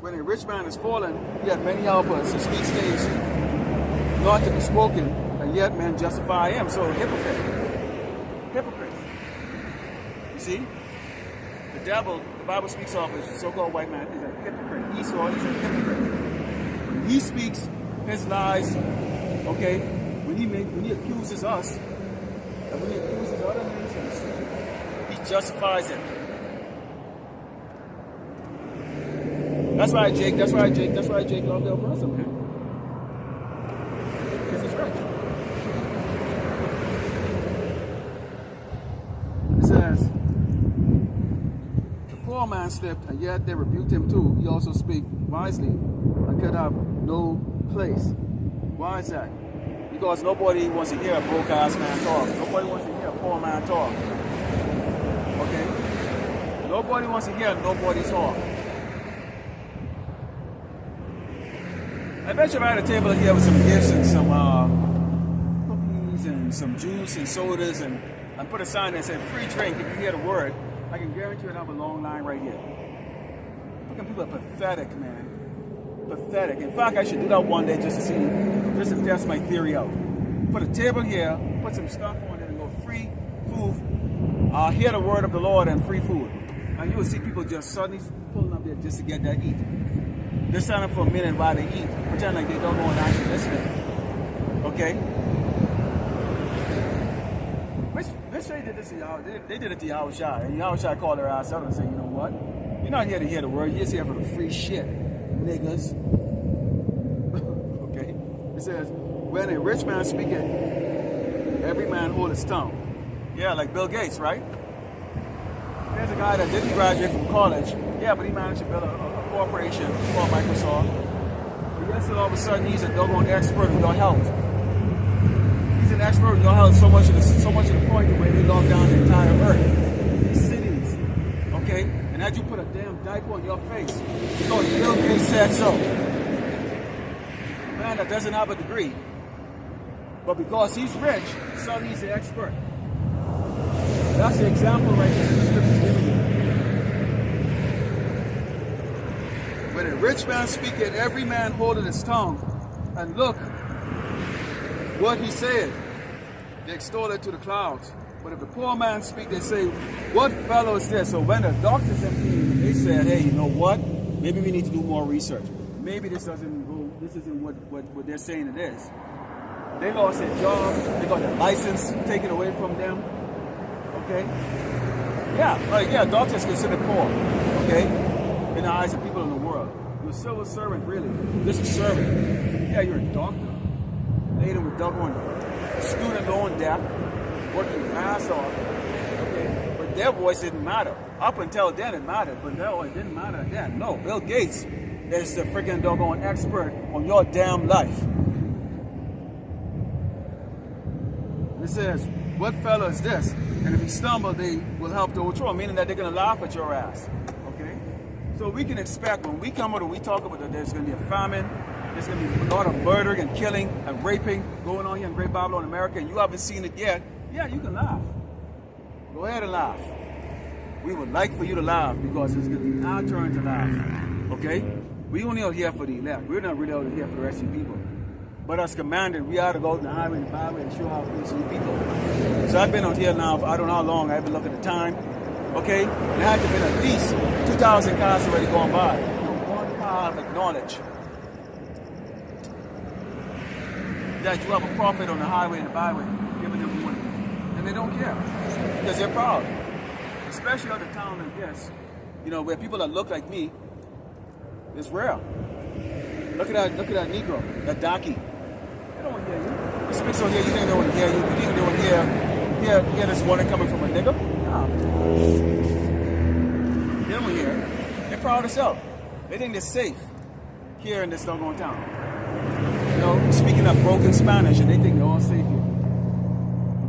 when a rich man is fallen, he had many helpers. His speech stays not to be spoken, and yet men justify him. So hypocrites. You see? The devil, the Bible speaks of as so-called white man, is a hypocrite. Esau is a hypocrite. He speaks his lies, okay, when he accuses us, and when he accuses other nations, he justifies it. That's why Jake loved their brother, man. Because he's rich. It says, the poor poor man slipped, and yet they rebuked him too, he also spake wisely, and could have no place. Why is that? Because nobody wants to hear a broke-ass man talk. Nobody wants to hear a poor man talk. Okay? Nobody wants to hear nobody talk. I bet you if I had a table here with some gifts and some cookies and some juice and sodas and put a sign that said free drink if you hear the word, I can guarantee you'd have a long line right here. Fucking people are pathetic, man. Pathetic. In fact, I should do that one day just to test my theory out. Put a table here, put some stuff on it, and go free food. Hear the word of the Lord and free food. And you will see people just suddenly pulling up there just to get that eat. They stand up for a minute while they eat, pretend like they don't know and actually listening. Okay? Let's say they did this to Yahweh. They did it to Yahweh Shai. And Yahweh Shai called their ass out and said, you know what? You're not here to hear the word. You're just here for the free shit, niggas. Okay? It says, when a rich man speaketh, every man hold his tongue. Yeah, like Bill Gates, right? There's a guy that didn't graduate from college. Yeah, but he managed to build a corporation called Microsoft. But yes, all of a sudden he's a doggone expert in your health. He's an expert in your health so much to the point where they lock down the entire earth. These cities. Okay? And had you put a damn diaper on your face because Bill Gates said so. Man that doesn't have a degree. But because he's rich, suddenly he's the expert. That's the example right there the scripture's giving you. When a rich man speaketh, every man holdeth his tongue, and look what he said. They extol it to the clouds. But if the poor man speak, they say, what fellow is this? So when the doctors came, they said, hey, you know what? Maybe we need to do more research. Maybe this isn't what they're saying it is. They lost their job, they got their license taken away from them. Okay? Yeah, doctors considered poor. Okay? In the eyes of people in the world. You're a civil servant, really. Just a servant. Yeah, you're a doctor. Laden with doggone student loan debt, working your ass off. Okay? But their voice didn't matter. Up until then it mattered, but no, it didn't matter then. No, Bill Gates is the freaking doggone expert on your damn life. It says, what fellow is this? And if he stumbles, they will help to overthrow him, meaning that they're going to laugh at your ass. Okay? So we can expect when we come out and we talk about that there's going to be a famine, there's going to be a lot of murdering and killing and raping going on here in Great Babylon, America, and you haven't seen it yet. Yeah, you can laugh. Go ahead and laugh. We would like for you to laugh because it's going to be our turn to laugh. Okay? We only out here for the elect. We're not really out here for the rest of the people. But as commanded, we ought to go to the highway and byway and show how to see people. So I've been out here now for I don't know how long. I haven't looked at the time. Okay? There had to have been at least 2,000 cars already gone by. One car of acknowledge that you have a prophet on the highway and the byway giving them warning. And they don't care. Because they're proud. Especially out of town like this, you know, where people that look like me, it's rare. Look at that Negro, that darky. They don't want to hear you. You speak so here, you didn't know what to hear you. You didn't know what to hear this warning coming from a nigga. No. They don't hear it. They're proud as hell. They think they're safe here in this doggone town. You know, speaking of broken Spanish, and they think they're all safe here.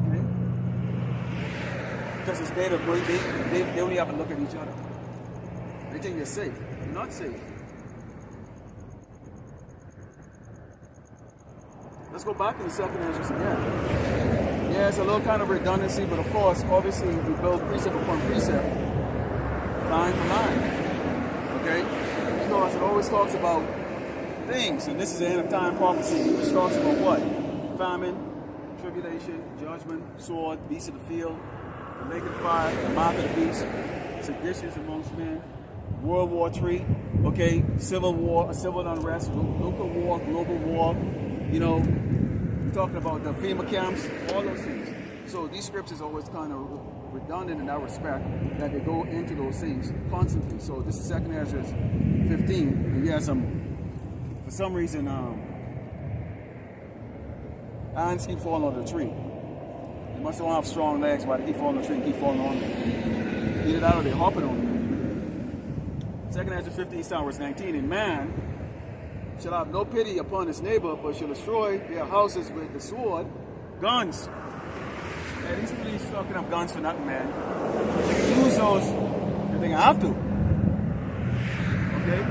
Okay? Because it's better, they only have to look at each other. They think they're safe. You're not safe. Let's go back to the second Ezra again. Yeah, it's a little kind of redundancy, but of course, obviously, we build precept upon precept, line for line. Okay? Because it always talks about things, and this is the end of time prophecy, which talks about what? Famine, tribulation, judgment, sword, beast of the field, the lake of fire, the mouth of the beast, seditions amongst men, World War III, okay, civil war, civil unrest, local war, global war, you know, talking about the FEMA camps, all those things. So these scriptures are always kind of redundant in that respect, that they go into those things constantly. So this is 2nd Ezra 15, and yeah, for some reason, ants keep falling on the tree. They must not have strong legs, but they keep falling on the tree, keep falling on them. Either that or they're hopping on them. Second Ezra 15, verse 19. And man shall have no pity upon his neighbor, but shall destroy their houses with the sword, guns. Man, these police fucking up guns for nothing, man. They can use those if they have to. Okay?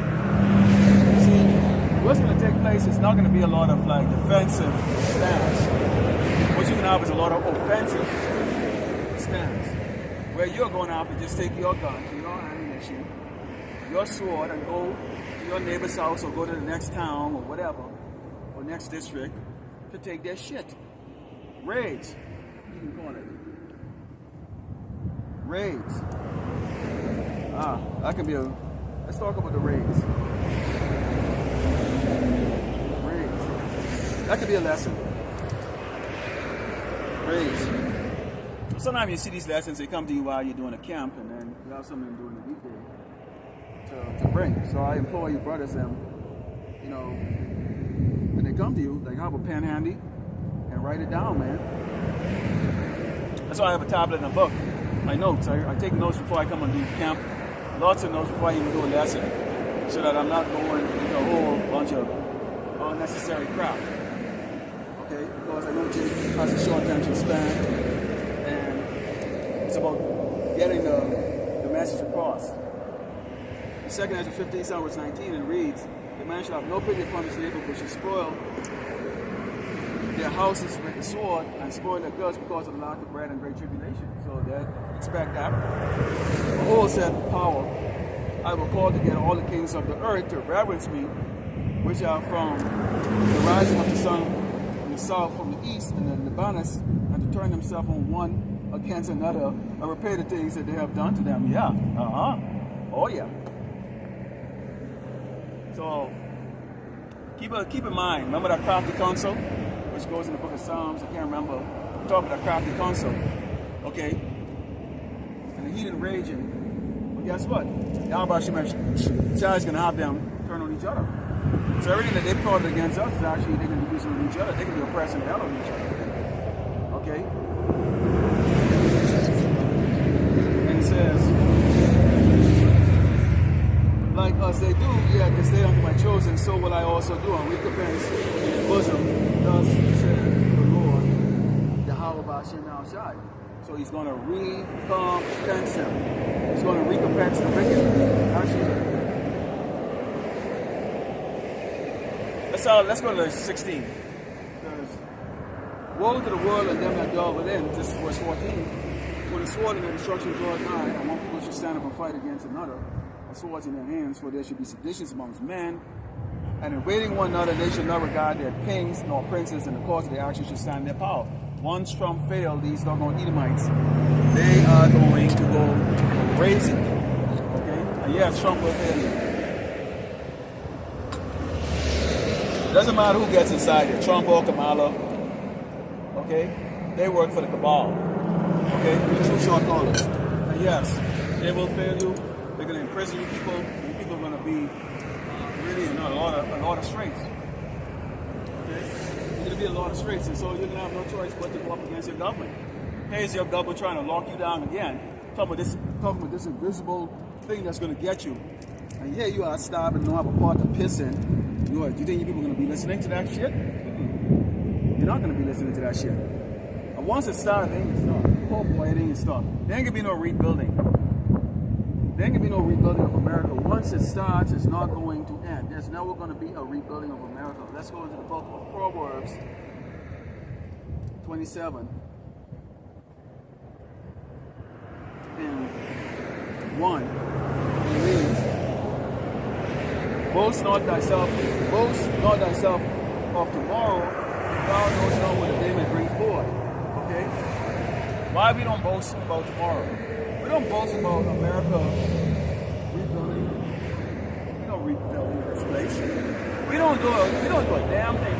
See, what's going to take place is not going to be a lot of like defensive stance. What you can have is a lot of offensive stance, where you're going to have to just take your gun, your ammunition, your sword, and go to your neighbor's house or go to the next town or whatever, or next district to take their shit. Raids, you can call it. Raids. That can be a. Let's talk about the raids. Raids. That could be a lesson. Raids. Sometimes you see these lessons, they come to you while you're doing a camp, and then you have something during the weekday to bring. So I implore you, brothers, you know, when they come to you, like have a pen handy and write it down, man. That's why I have a tablet and a book. My notes. I take notes before I come and do camp. Lots of notes before I even do a lesson, so that I'm not going into a whole bunch of unnecessary crap. Okay, because I know Jake has a short attention span, and it's about getting the message across. The second Ezra 15, verse 19, and reads, "The man shall have no pity upon his neighbor, but shall spoil their houses with the sword, and spoil their goods because of the lack of bread and great tribulation." So that expect that. Behold, said power, I will call together all the kings of the earth to reverence me, which are from the rising of the sun from the south, from the east, and the Lebanus, and to turn themselves on one against another, and repay the things that they have done to them. Yeah. Oh yeah. So keep in mind. Remember that crafty counsel, which goes in the book of Psalms. I can't remember. I'm talking about crafty counsel. Okay. And the heat and raging. But guess what? Yahweh is going to have them turn on each other. So everything that they plotted against us is actually they're going to be using on each other. They're going to be oppressing the hell out of each other. Okay? And it says, like us they do, yeah, they stay under my chosen, so will I also do, and recompense in the bosom. Thus said the Lord, Yahweh Ba'ashem Al Shai. So he's going to recompense him. He's going to recompense the wicked. Let's go to 16. Because woe to the world and them that dwell within. This is verse 14. For the sword and the destruction draws nigh, and one people should stand up and fight against another, and swords in their hands, for there should be seditions amongst men. And in waiting one another, they should not regard their kings nor princes, and the cause of their actions should stand in their power. Once Trump failed, these doggone Edomites, they are going to go crazy. Okay? And yes, Trump will fail you. Doesn't matter who gets inside it, Trump or Kamala. Okay? They work for the cabal. Okay? The true short callers. And yes, they will fail you. They're going to imprison you people. And people are going to be really in a lot of straits. Okay? You're going to be in a lot of straits, and so you're going to have no choice but to go up against your government. Here's your government trying to lock you down again. Talking about this invisible thing that's going to get you. And here you are starving and don't have a pot to piss in. Do you think you people are going to be listening to that shit? You're not going to be listening to that shit. And once it starts, it ain't going to stop. Oh boy, it ain't going to stop. There ain't going to be no rebuilding. There ain't going to be no rebuilding of America. Once it starts, it's not going to end. There's never going to be a rebuilding of America. Let's go into the book of Proverbs 27 and 1. It reads, boast not thyself of tomorrow, thou knowest not what the day may bring forth. Okay? Why we don't boast about tomorrow? We don't boast about America rebuilding. We don't rebuild this place. We don't do a damn thing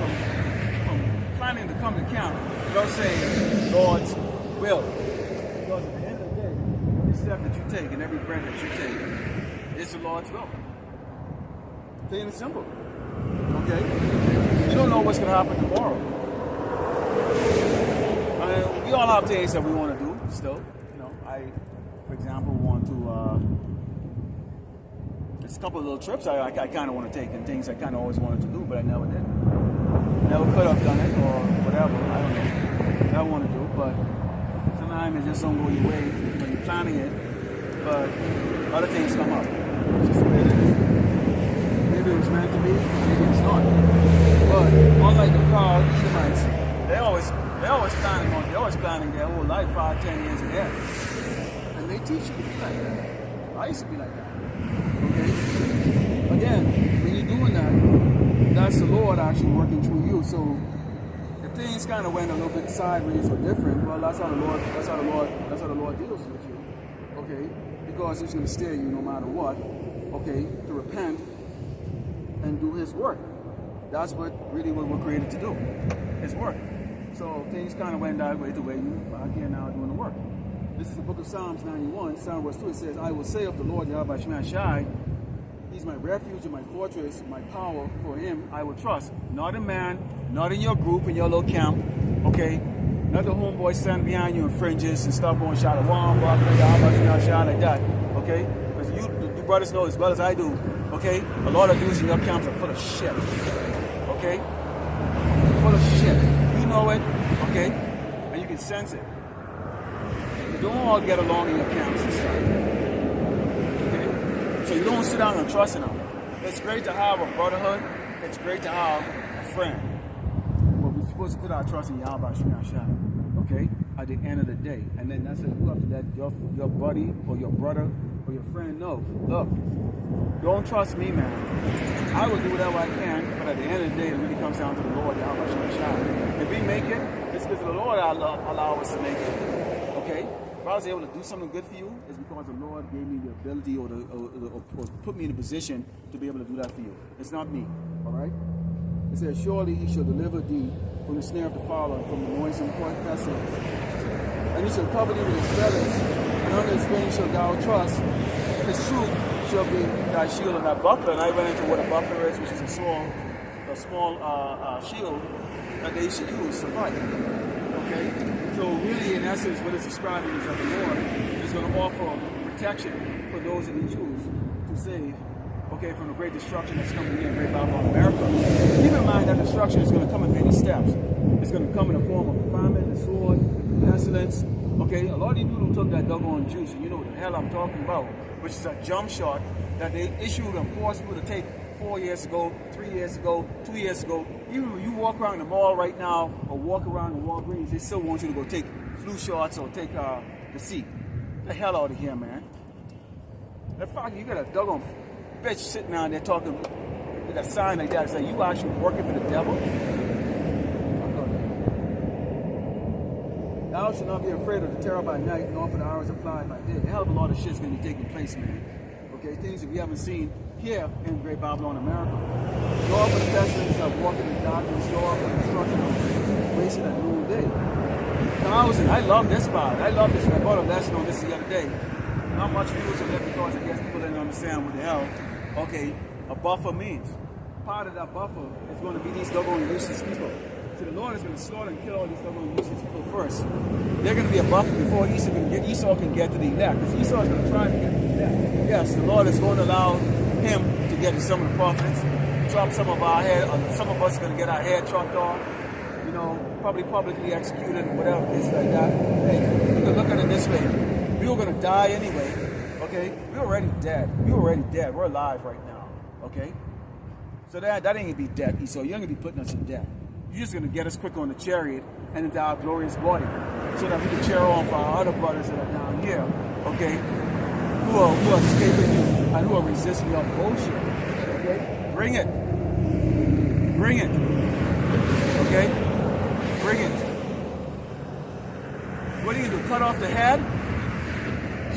from planning to come to camp without saying Lord's will. Because at the end of the day, every step that you take and every breath that you take is the Lord's will. Plain and simple. Okay? You don't know what's going to happen tomorrow. I mean, we all have things that we want to do still. You know, I, for example, want to There's a couple of little trips I kind of want to take and things I kind of always wanted to do, but I never did. Never could have done it or whatever. I don't know. That I want to do, but sometimes it just don't go your way when you're planning it. But other things come up. It's just the way it is. Maybe it was meant to be, maybe it's not. But unlike the car Edomites, they're always planning their whole life 5-10 years ahead. And they teach you to be like that. I used to be like that. Okay? Again, when you're doing that, that's the Lord actually working through you. So if things kind of went a little bit sideways or different, well, that's how the Lord deals with you. Okay? Because He's going to steer you no matter what. Okay? To repent and do His work. That's what we're created to do. His work. So things kind of went that way to where you are here now doing the work. This is the book of Psalms 91, Psalm verse 2. It says, I will say of the Lord, Yahweh Shema Shai, He's my refuge and my fortress, my power. For Him I will trust. Not in man, not in your group, in your little camp, okay? Not the homeboy standing behind you in fringes and start going shot at one, Yahweh Shema Shai like that, okay? Because you brothers know as well as I do, okay? A lot of dudes in your camps are full of shit, okay? Full of shit. You know it, okay? And you can sense it. You don't all get along in your camps and stuff. Okay? So you don't sit down and trust in them. It's great to have a brotherhood. It's great to have a friend. But we're supposed to put our trust in Yahweh Shema Shai. Okay? At the end of the day. And then that's it. You have to let your buddy or your brother or your friend know. Look, don't trust me, man. I will do whatever I can, but at the end of the day, it really comes down to the Lord, Yahweh Shema Shai. If we make it, it's because the Lord allow us to make it. Okay? If I was able to do something good for you, it's because the Lord gave me the ability or put me in a position to be able to do that for you. It's not me. All right? It says, surely He shall deliver thee from the snare of the fowler and from the noisome pestilence. And He shall cover thee with His feathers, and under His wings shalt thou trust. His truth shall be thy shield and thy buckler. And I went into what a buckler is, which is a small shield that they should use to fight. Okay? So really, in essence, what it's describing is that the Lord is going to offer protection for those that He chooses to save, okay, from the great destruction that's coming in Great Babylon, America. Keep in mind that destruction is going to come in many steps. It's going to come in the form of famine, the sword, pestilence. Okay, a lot of you people took that doggone juice, and you know what the hell I'm talking about, which is a jump shot that they issued and forced people to take 4 years ago, 3 years ago, 2 years ago. Even when you walk around the mall right now or walk around the Walgreens, they still want you to go take flu shots or take the seat. Get the hell out of here, man. In fact, you got a doggone bitch sitting down there talking with a sign like that saying, you actually working for the devil? Thou shalt not be afraid of the terror by night, nor for the hours that fly by day. A hell of a lot of shit's going to be taking place, man. Okay, things that we haven't seen here in Great Babylon, America. Nor for the pestilence of walking in darkness, nor for the destruction of wasting at noonday. I love this part. I love this. I brought a lesson on this the other day. Not much views of it because I guess people didn't understand what the hell, okay, a buffer means. Part of that buffer is going to be these doggone useless people. So the Lord is going to slaughter and kill all these doggone useless people first. They're going to be a buffer before Esau can get to the elect. Because Esau is going to try to get to the elect. Yes, the Lord is going to allow him to get to some of the prophets, chop some of our head, or some of us are going to get our head chopped off, you know, probably publicly executed, whatever, it's like that. Hey, you can look at it this way. We were going to die anyway, okay? We're already dead. We're alive right now, okay? So that ain't going to be death, Esau. You ain't going to be putting us in death. You're just going to get us quick on the chariot and into our glorious body so that we can cheer on for our other brothers that are down here, okay, who are escaping you and who are resisting your bullshit, okay? Bring it. Bring it. Okay? Bring it. What are you going to do, cut off the head?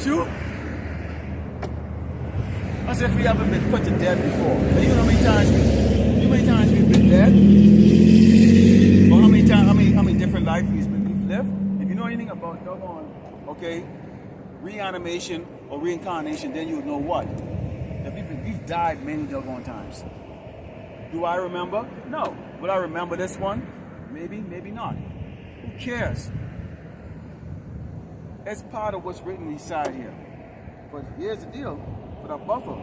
Shoot? As if we haven't been put to death before. And you know how many times we've been dead? Or how many different lives we've lived? If you know anything about doggone, okay, reanimation or reincarnation, then you would know what? That we've died many doggone times. Do I remember? No. Will I remember this one? Maybe, maybe not. Who cares? It's part of what's written inside here. But here's the deal. For the buffer,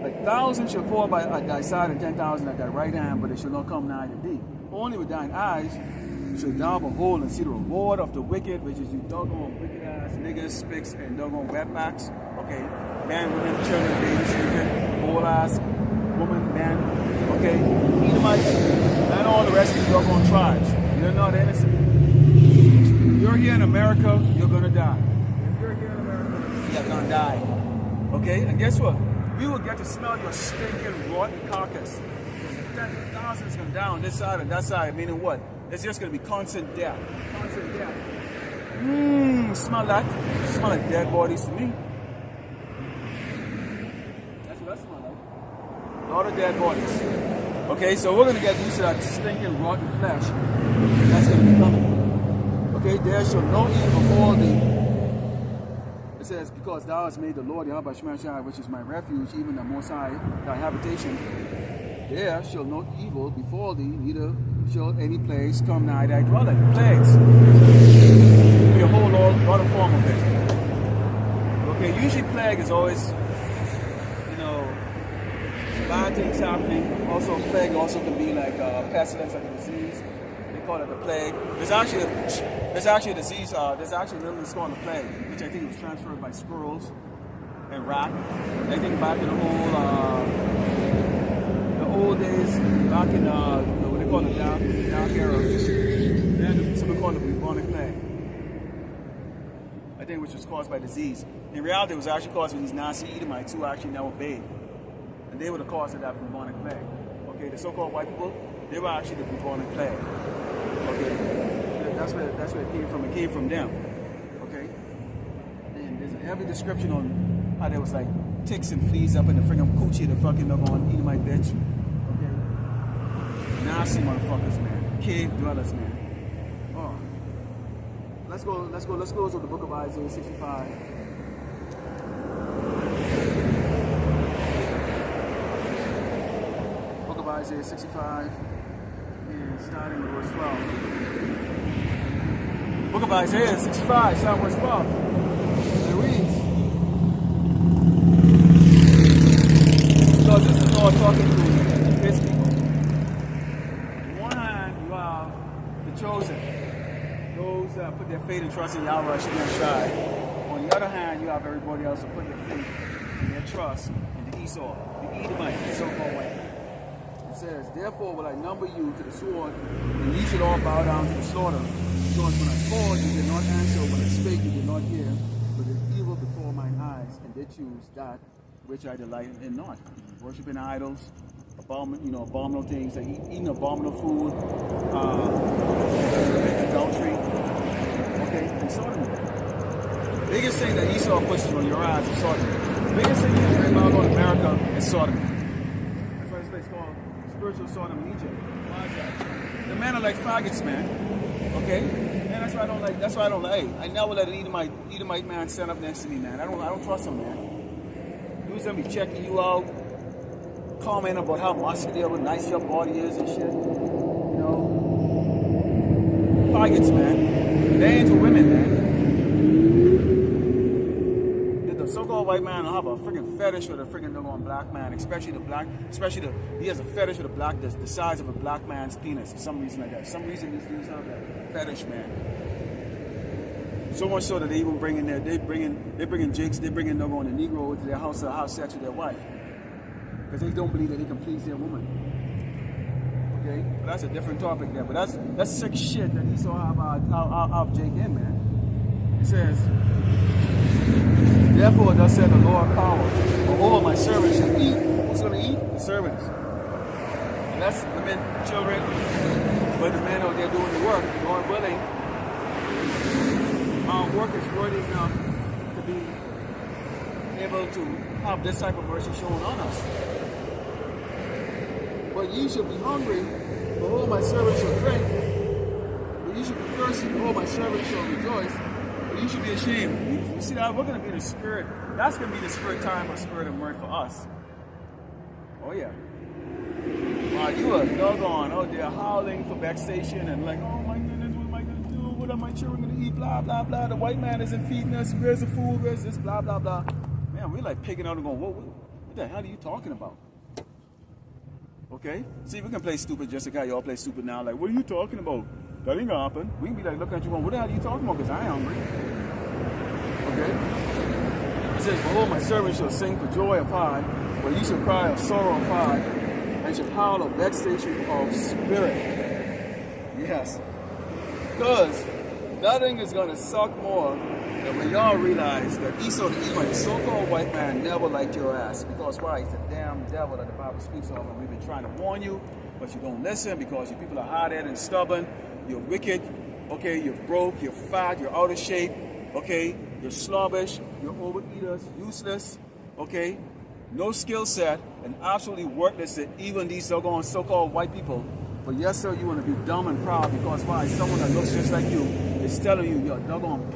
Like 1,000 shall fall at thy side and 10,000 at thy right hand, but they shall not come nigh to thee. Only with thine eyes shall thou behold and see the reward of the wicked, which is you doggone wicked ass niggas, spicks, and doggone wetbacks. Okay, man, women, children, babies, children, old ass, woman, man. Okay, Edomites, and all the rest of the doggone tribes. You're not innocent. If you're here in America, you're gonna die. If you're here in America, you're gonna die. Okay, and guess what? We will get to smell your stinking, rotten carcass. Thousands come down this side and that side, meaning what? It's just going to be constant death. Constant death. Smell that? Smell like dead bodies to me. That's what that smells like. A lot of dead bodies. Okay, so we're going to get used to that stinking, rotten flesh. That's going to be coming. Okay, there shall no evil befall thee. It says, because thou hast made the Lord Yahweh Shemashai, which is my refuge, even the Most High, thy habitation, there shall no evil befall thee, neither shall any plagues come nigh thy dwelling. Plagues. Be a whole lot of form of it. Okay, usually plague is always, you know, bad things happening. Also, plague also can be like pestilence, like a disease. They call it the plague. There's actually a disease. There's actually a illness called the plague, which I think was transferred by squirrels and rat. I think back in the old days, back in what they call the dark era, they had something called the bubonic plague. I think which was caused by disease. In reality, it was actually caused by these nasty Edomites who actually never obeyed, and they were the cause of that bubonic plague. Okay, the so-called white people, they were actually the bubonic plague. Okay, that's where it came from. It came from them. Okay, and there's a heavy description on how there was like ticks and fleas up in the friggin' coochie, the fucking doggone Edomite bitch. Okay, nasty motherfuckers, man. Cave dwellers, man. Oh, let's go to the book of Isaiah 65. Book of Isaiah 65. Starting with verse 12. Book of Isaiah 65, starting verse 12. It reads, so this is the Lord talking to his people. On one hand, you have the chosen, those that put their faith and trust in Yahweh Shemashai. On the other hand, you have everybody else who put their faith and their trust in the Esau, the Edomite, the so-called white. It says, therefore will I number you to the sword, and ye should all bow down to the slaughter. Because when I called, you did not answer, when I spake, you did not hear, but it is evil before mine eyes, and did choose that which I delight in not. Worshipping idols, abominable things, like eating abominable food, adultery, okay, and sodomy. The biggest thing that Esau pushes on your eyes is sodomy. The biggest thing that bring out on America is sodomy. That's why this place called spiritual Sodom in Egypt. Why is that? The men are like faggots, man. Okay? And that's why I don't like, I never let an Edomite man stand up next to me, man. I don't trust him, man. He was gonna be checking you out, commenting about how muscular and nice your body is and shit. You know? Faggots, man. They ain't into women, man. The so-called white man will have a freaking fetish for the freaking black man, he has a fetish for the size of a black man's penis for some reason like that. For some reason these dudes have that fetish, man. So much so that they even bring in they bring in jigs, they bring in the Negro into their house to have sex with their wife. Because they don't believe that they can please their woman. Okay? But that's a different topic there. But that's sick shit that Esau have Jake in, man. It says, therefore, thus said the Lord power, for all my servants shall eat. Who's going to eat? The servants. And that's women, children, but the men out there doing the work, Lord willing. Our work is worthy enough to be able to have this type of mercy shown on us. But ye shall be hungry, but all my servants shall drink. But ye shall be thirsty, but all my servants shall rejoice. You should be ashamed. You see that? We're going to be the spirit. That's going to be the spirit time or spirit of mirth for us. Oh, yeah. Wow, you are doggone out there howling for vexation and like, oh my goodness, what am I going to do? What are my children going to eat? Blah, blah, blah. The white man isn't feeding us. Where's the food? Where's this? Blah, blah, blah. Man, we're like picking out and going, whoa. What the hell are you talking about? Okay? See, we can play stupid just like how y'all play stupid now. Like, what are you talking about? That ain't gonna happen. We can be like looking at you going, what the hell are you talking about? Because I ain't hungry. Okay? It says, behold, my servant shall sing for joy of heart, but ye shall cry of sorrow of heart, and shall howl of vexation of spirit. Yes. Because nothing is gonna suck more than when y'all realize that Esau the Edomite, the so-called white man, never liked your ass. Because why? He's the damn devil that the Bible speaks of, and we've been trying to warn you, but you don't listen because you people are hard-headed and stubborn. You're wicked, okay? You're broke, you're fat, you're out of shape, okay? You're slobbish, you're overeaters, useless, okay? No skill set, and absolutely worthless to even these so-called white people. But yes, sir, you want to be dumb and proud because why? Someone that looks just like you is telling you you're a doggone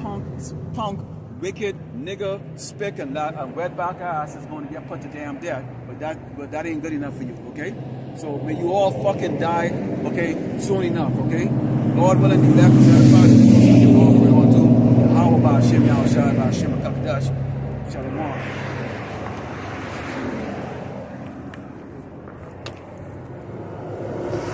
punk, wicked, nigger, spick, and wetback ass is going to get put to damn death. But that ain't good enough for you, okay? So may you all fucking die, okay, soon enough, okay? Lord willing, you left us at the bottom. We're going to do how about Shem Yahweh Shai, about Shem Kakadash, Shalom.